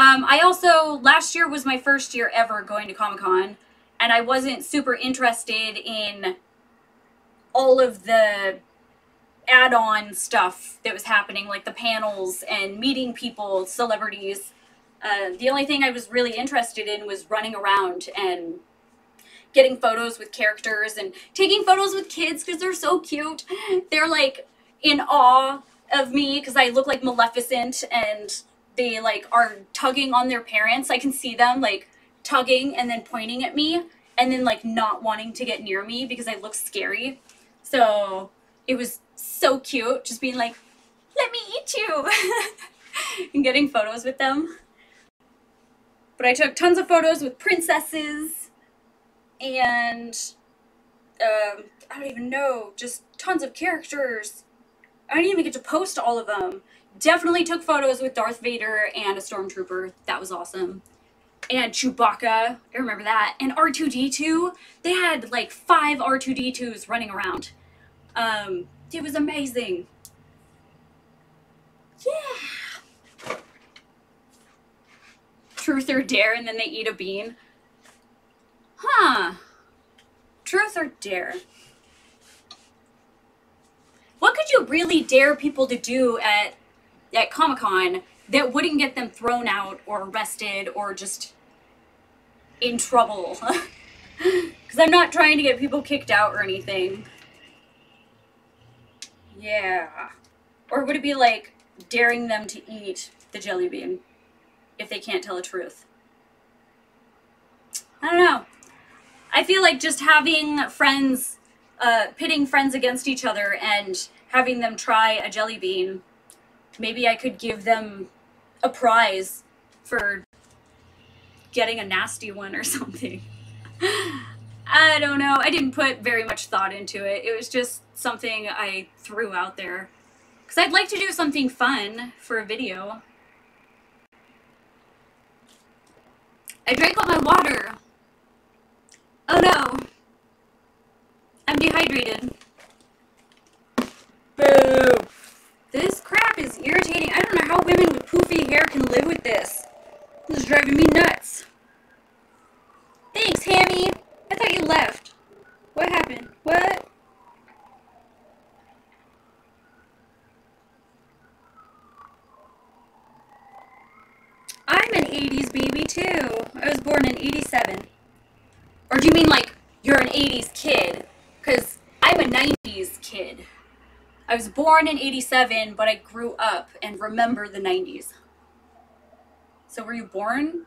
I also, last year was my first year ever going to Comic-Con, and I wasn't super interested in all of the add-on stuff that was happening, like the panels and meeting people, celebrities. The only thing I was really interested in was running around and getting photos with characters and taking photos with kids because they're so cute. They're like in awe of me because I look like Maleficent, and they like are tugging on their parents. I can see them like tugging and then pointing at me and then like not wanting to get near me because I look scary. So it was so cute just being like, let me eat you and getting photos with them. But I took tons of photos with princesses and I don't even know, just tons of characters. I didn't even get to post all of them. Definitely took photos with Darth Vader and a stormtrooper. That was awesome. And Chewbacca, I remember that. And R2-D2, they had like 5 R2-D2s running around. It was amazing. Yeah. Truth or dare, and then they eat a bean. Huh. Truth or dare? What could you really dare people to do at Comic-Con that wouldn't get them thrown out or arrested or just in trouble? Because I'm not trying to get people kicked out or anything. Yeah. Or would it be like daring them to eat the jelly bean if they can't tell the truth? I don't know. I feel like just having friends, pitting friends against each other and having them try a jelly bean, maybe I could give them a prize for getting a nasty one or something. I don't know. I didn't put very much thought into it. It was just something I threw out there. Because I'd like to do something fun for a video. I drank all my water. Oh no. I'm dehydrated. Boo. This crap is irritating. I don't know how women with poofy hair can live with this. This is driving me nuts. Thanks, Hammy. I thought you left. What happened? What? I'm an 80s baby too. I was born in 87. Or do you mean like you're an 80s kid? Because I'm a 90s kid. I was born in 87, but I grew up and remember the 90s. So were you born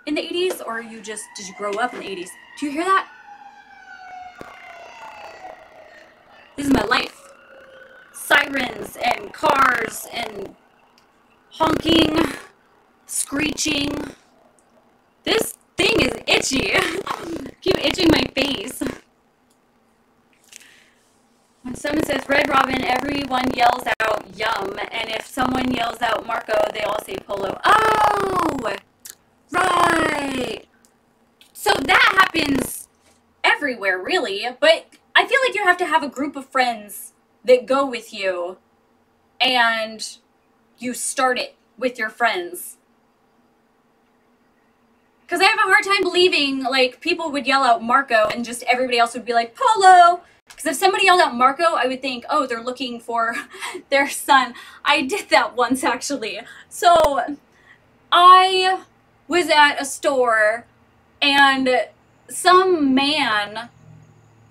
in the 80s, or did you grow up in the 80s? Do you hear that? This is my life. Sirens and cars and honking, screeching. This thing is itchy. Keep itching my face. When someone says Red Robin, everyone yells out yum, and if someone yells out Marco, they all say polo. Oh! Right! So that happens everywhere, really, but I feel like you have to have a group of friends that go with you, and you start it with your friends. Because I have a hard time believing, like, people would yell out Marco and just everybody else would be like, Polo! Because if somebody yelled out Marco, I would think, oh, they're looking for their son. I did that once, actually. So, I was at a store, and some man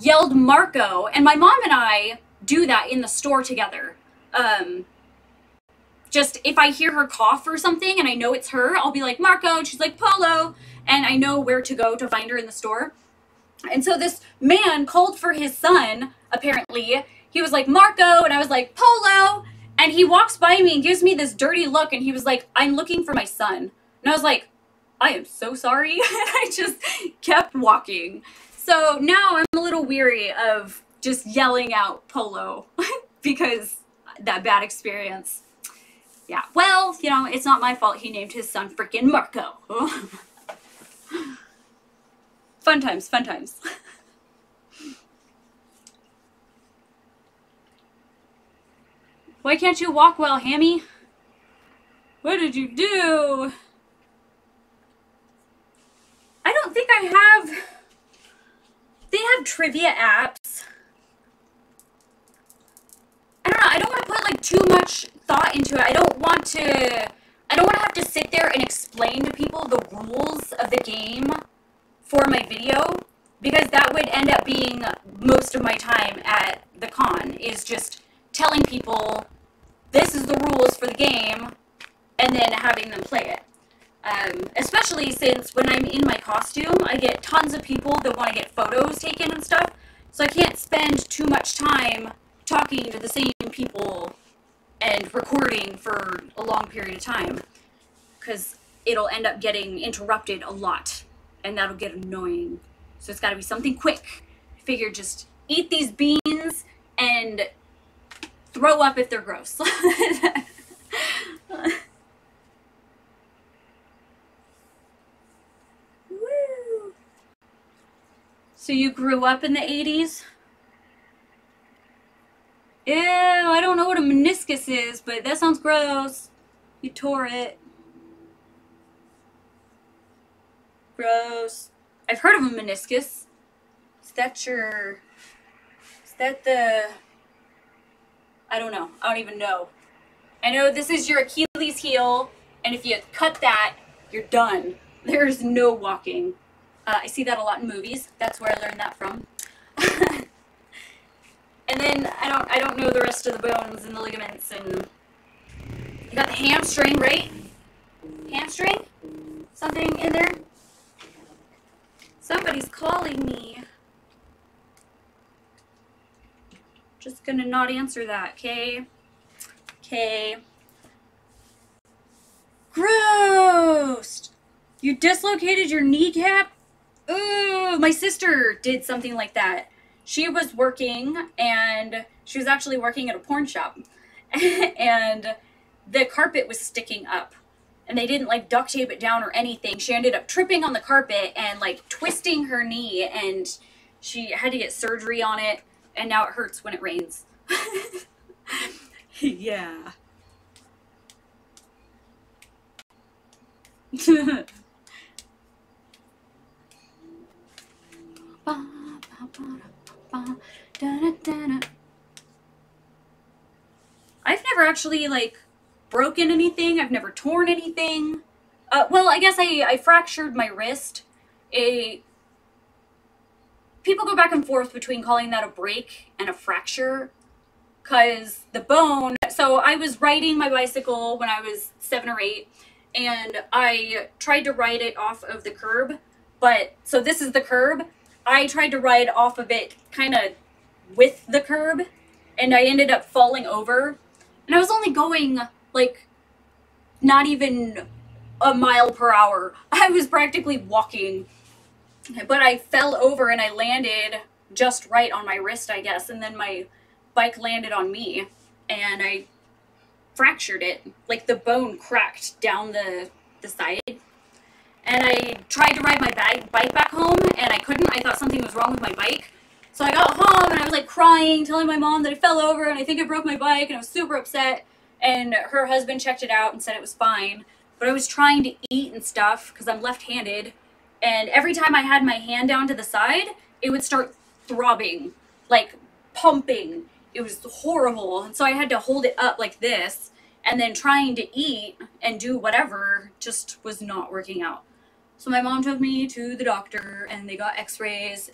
yelled Marco, and my mom and I do that in the store together. Just if I hear her cough or something and I know it's her, I'll be like, Marco, and she's like, Polo, and I know where to go to find her in the store. And so this man called for his son, apparently. He was like, Marco, and I was like, Polo, and he walks by me and gives me this dirty look, and he was like, I'm looking for my son. And I was like, I am so sorry. And I just kept walking. So now I'm a little weary of just yelling out Polo because that bad experience. Yeah, well, you know, it's not my fault he named his son freaking Marco. Fun times, fun times. Why can't you walk well, Hammy? What did you do? I don't think I have... They have trivia apps. I don't know, I don't want to put like too much thought into it. I don't want to have to sit there and explain to people the rules of the game for my video, because that would end up being most of my time at the con, is just telling people this is the rules for the game and then having them play it. Especially since when I'm in my costume, I get tons of people that want to get photos taken and stuff, so I can't spend too much time talking to the same people and recording for a long period of time, because it'll end up getting interrupted a lot, and that'll get annoying. So it's got to be something quick. I figured just eat these beans and throw up if they're gross. Woo. So you grew up in the 80s? Ew, I don't know what a meniscus is, but that sounds gross. You tore it. Gross. I've heard of a meniscus. Is that the... I don't know. I don't even know. I know this is your Achilles heel, and if you cut that, you're done. There's no walking. I see that a lot in movies. That's where I learned that from. And then I don't know the rest of the bones and the ligaments, and you got the hamstring, right? Hamstring? Something in there? Somebody's calling me. Just gonna not answer that, okay? Okay. Gross! You dislocated your kneecap? Ooh, my sister did something like that. She was working, and she was actually working at a porn shop. And the carpet was sticking up. And they didn't, like, duct tape it down or anything. She ended up tripping on the carpet and, like, twisting her knee. And she had to get surgery on it. And now it hurts when it rains. Yeah. I've never actually, like, broken anything. I've never torn anything. Well, I guess I fractured my wrist. People go back and forth between calling that a break and a fracture. Because the bone... So I was riding my bicycle when I was 7 or 8. And I tried to ride it off of the curb. But, so this is the curb. I tried to ride off of it kind of with the curb. And I ended up falling over. And I was only going, like, not even a mile per hour. I was practically walking. But I fell over and I landed just right on my wrist, I guess. And then my bike landed on me. And I fractured it. Like, the bone cracked down the side. And I tried to ride my bike back home, and I couldn't. I thought something was wrong with my bike. So I got home, and I was, like, crying, telling my mom that I fell over, and I think I broke my bike, and I was super upset. And her husband checked it out and said it was fine. But I was trying to eat and stuff, because I'm left-handed. And every time I had my hand down to the side, it would start throbbing, like, pumping. It was horrible. And so I had to hold it up like this, and then trying to eat and do whatever just was not working out. So my mom took me to the doctor, and they got x-rays,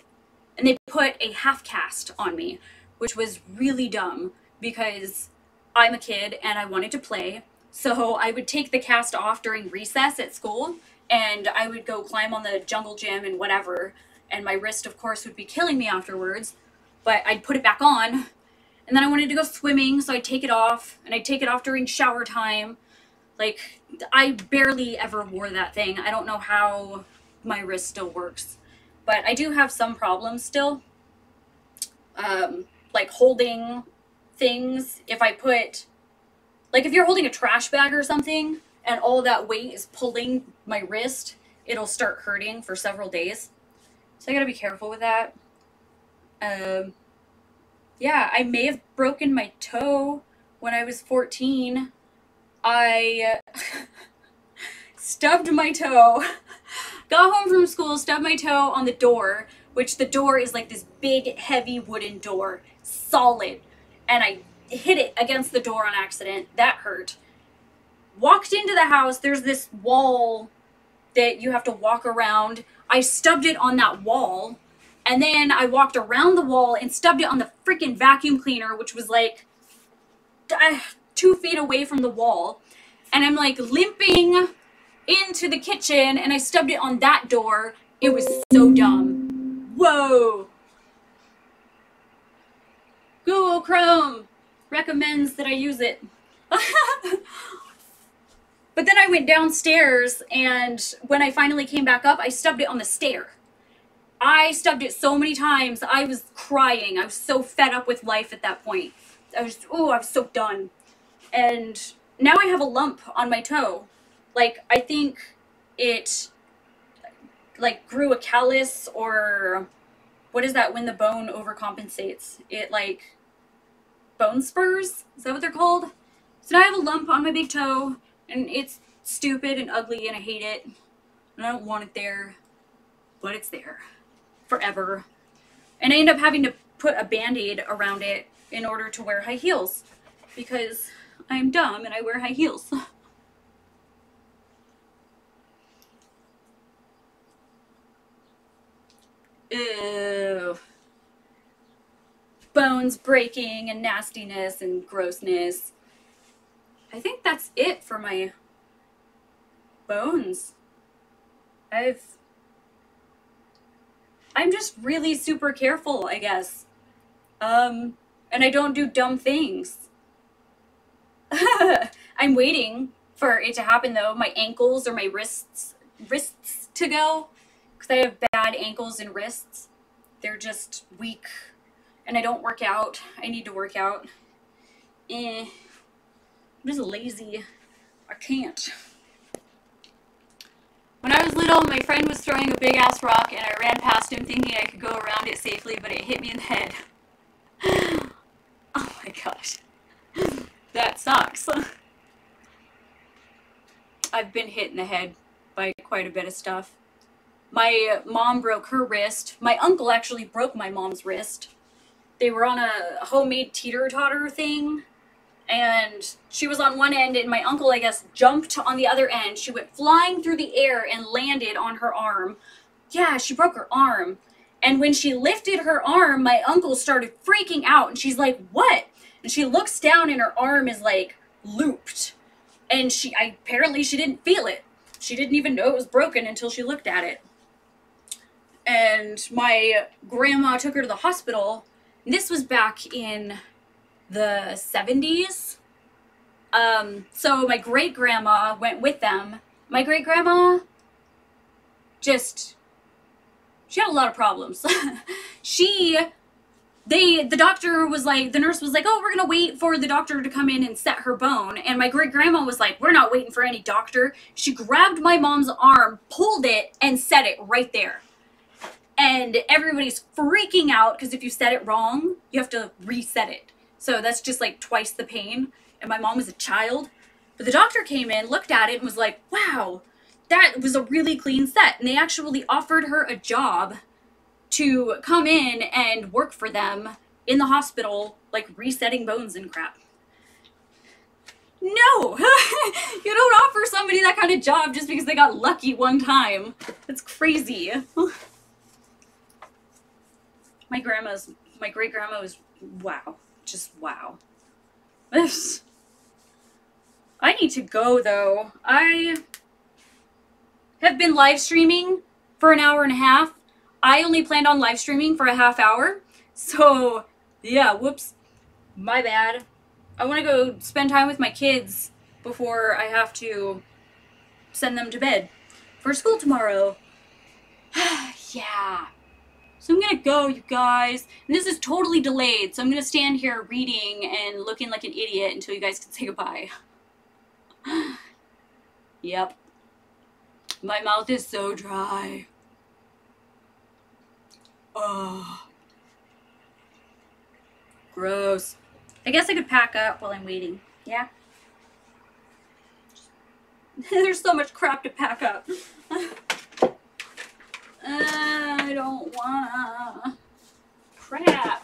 and they put a half cast on me, which was really dumb because I'm a kid and I wanted to play. So I would take the cast off during recess at school, and I would go climb on the jungle gym and whatever, and my wrist, of course, would be killing me afterwards, but I'd put it back on. And then I wanted to go swimming, so I'd take it off, and I'd take it off during shower time. Like, I barely ever wore that thing. I don't know how my wrist still works. But I do have some problems still. Like holding things. If I put... Like, if you're holding a trash bag or something, and all that weight is pulling my wrist, it'll start hurting for several days. So I gotta be careful with that. Yeah, I may have broken my toe when I was 14. I stubbed my toe, got home from school, stubbed my toe on the door, which the door is like this big, heavy wooden door, solid. And I hit it against the door on accident. That hurt. Walked into the house, there's this wall that you have to walk around. I stubbed it on that wall. And then I walked around the wall and stubbed it on the freaking vacuum cleaner, which was like 2 feet away from the wall. And I'm like limping into the kitchen, and I stubbed it on that door. It was so dumb. Whoa. Google Chrome recommends that I use it. But then I went downstairs, and when I finally came back up, I stubbed it on the stair. I stubbed it so many times, I was crying. I was so fed up with life at that point. I was so done. And now I have a lump on my toe. Like, I think it, like, grew a callus, or what is that when the bone overcompensates? It, like, bone spurs? Is that what they're called? So now I have a lump on my big toe, and it's stupid and ugly, and I hate it. And I don't want it there, but it's there. Forever. And I end up having to put a Band-Aid around it in order to wear high heels. because I'm dumb and I wear high heels. Ew. Bones breaking and nastiness and grossness. I think that's it for my bones. I'm just really super careful, I guess. And I don't do dumb things. I'm waiting for it to happen though. My ankles or my wrists to go. Because I have bad ankles and wrists. They're just weak. And I don't work out. I need to work out. I'm just lazy. I can't. When I was little, my friend was throwing a big ass rock and I ran past him thinking I could go around it safely, but it hit me in the head. Oh my gosh. That sucks. I've been hit in the head by quite a bit of stuff. My mom broke her wrist. My uncle actually broke my mom's wrist. They were on a homemade teeter-totter thing, and she was on one end, and my uncle, I guess, jumped on the other end. She went flying through the air and landed on her arm. Yeah, she broke her arm. And when she lifted her arm, my uncle started freaking out, and she's like, "What?" And she looks down, and her arm is, like, looped. And apparently she didn't feel it. She didn't even know it was broken until she looked at it. And my grandma took her to the hospital. This was back in the 70s. So my great-grandma went with them. My great-grandma she had a lot of problems. The doctor was like, the nurse was like, "Oh, we're gonna wait for the doctor to come in and set her bone." And my great-grandma was like, "We're not waiting for any doctor." She grabbed my mom's arm, pulled it, and set it right there. And everybody's freaking out because if you set it wrong, you have to reset it. So that's just like twice the pain. And my mom was a child. But the doctor came in, looked at it, and was like, "Wow, that was a really clean set." And they actually offered her a job to come in and work for them in the hospital, like resetting bones and crap. No! You don't offer somebody that kind of job just because they got lucky one time. That's crazy. My great-grandma was, wow. Just wow. I need to go, though. I have been live streaming for an hour and a half. I only planned on live streaming for a half hour. So, yeah, whoops. My bad. I want to go spend time with my kids before I have to send them to bed for school tomorrow. Yeah. So I'm gonna go, you guys. And this is totally delayed, so I'm gonna stand here reading and looking like an idiot until you guys can say goodbye. Yep. My mouth is so dry. Oh. Gross. I guess I could pack up while I'm waiting. Yeah? There's so much crap to pack up. I don't wanna. Crap.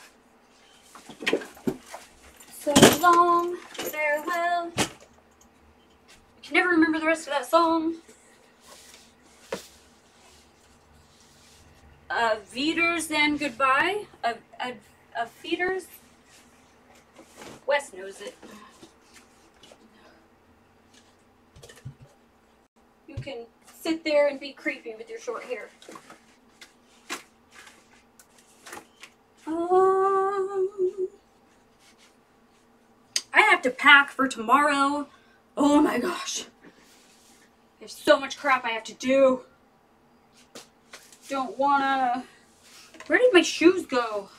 So long, farewell. I can never remember the rest of that song. Wiedersehen and goodbye. Feeders. Wes knows it. You can sit there and be creepy with your short hair. I have to pack for tomorrow. Oh my gosh. There's so much crap I have to do. Don't wanna... Where did my shoes go?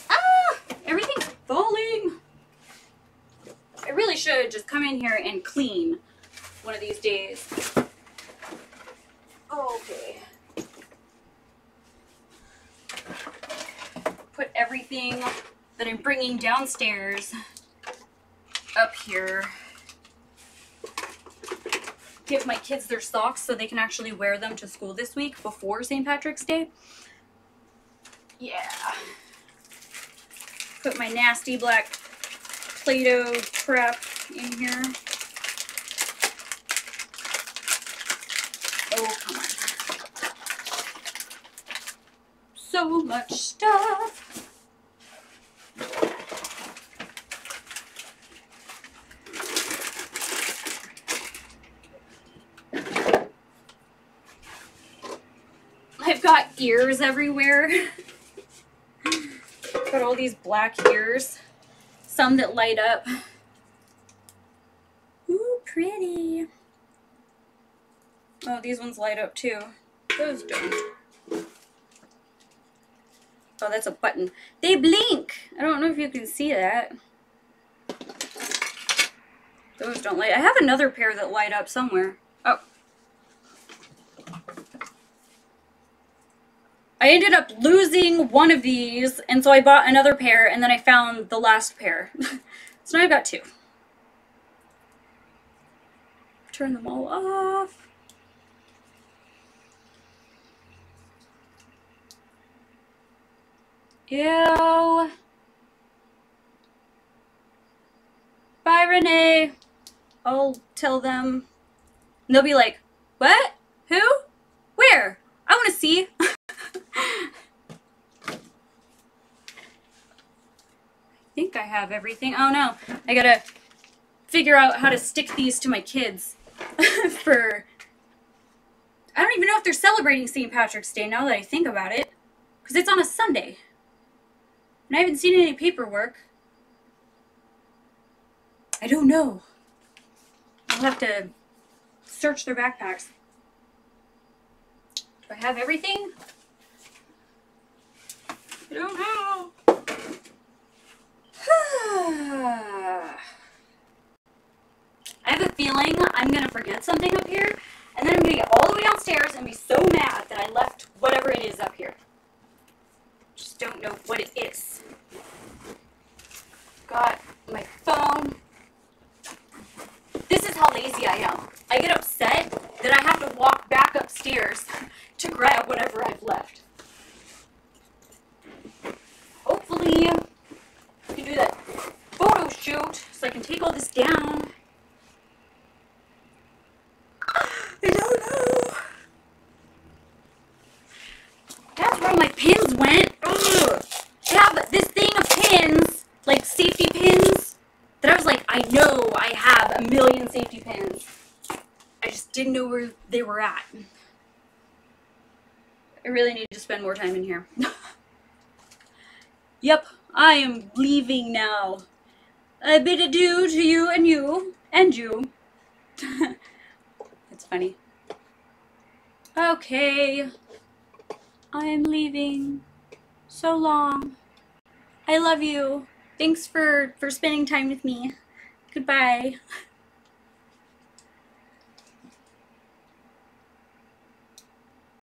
Ah! Everything's falling. I really should just come in here and clean one of these days. Okay. Put everything that I'm bringing downstairs up here. Give my kids their socks so they can actually wear them to school this week before St. Patrick's Day. Yeah. Put my nasty black Play-Doh crap in here. Oh, come on. So much stuff. I've got ears everywhere. Got all these black ears. Some that light up. Ooh, pretty. Oh, these ones light up too. Those don't. Oh, that's a button. They blink. I don't know if you can see that. Those don't light. I have another pair that light up somewhere. Oh. I ended up losing one of these, and so I bought another pair, and then I found the last pair. So now I've got two. Turn them all off. Ew. Bye, Renee. I'll tell them. And they'll be like, what? Who? Where? I want to see. I think I have everything. Oh no. I gotta figure out how to stick these to my kids. For... I don't even know if they're celebrating St. Patrick's Day now that I think about it. Because it's on a Sunday. And I haven't seen any paperwork. I don't know. I'll have to search their backpacks. Do I have everything? I don't know. I have a feeling I'm going to forget something up here, and then I'm going to get all the way downstairs and be so mad that I left whatever it is up here. Just don't know what it is. Got my phone. This is how lazy I am. I get upset that I have to walk back upstairs to grab whatever I've left. Hopefully, I can do that photo shoot so I can take all this down. I don't know. That's where all my pins went. Ugh. I have this thing of pins, like safety pins, that I was like, I know I have a million safety pins. I just didn't know where they were at. I really need to spend more time in here. Yep, I am leaving now. I bid adieu to you and you and you. It's funny. Okay. I am leaving. So long. I love you. Thanks for spending time with me. Goodbye.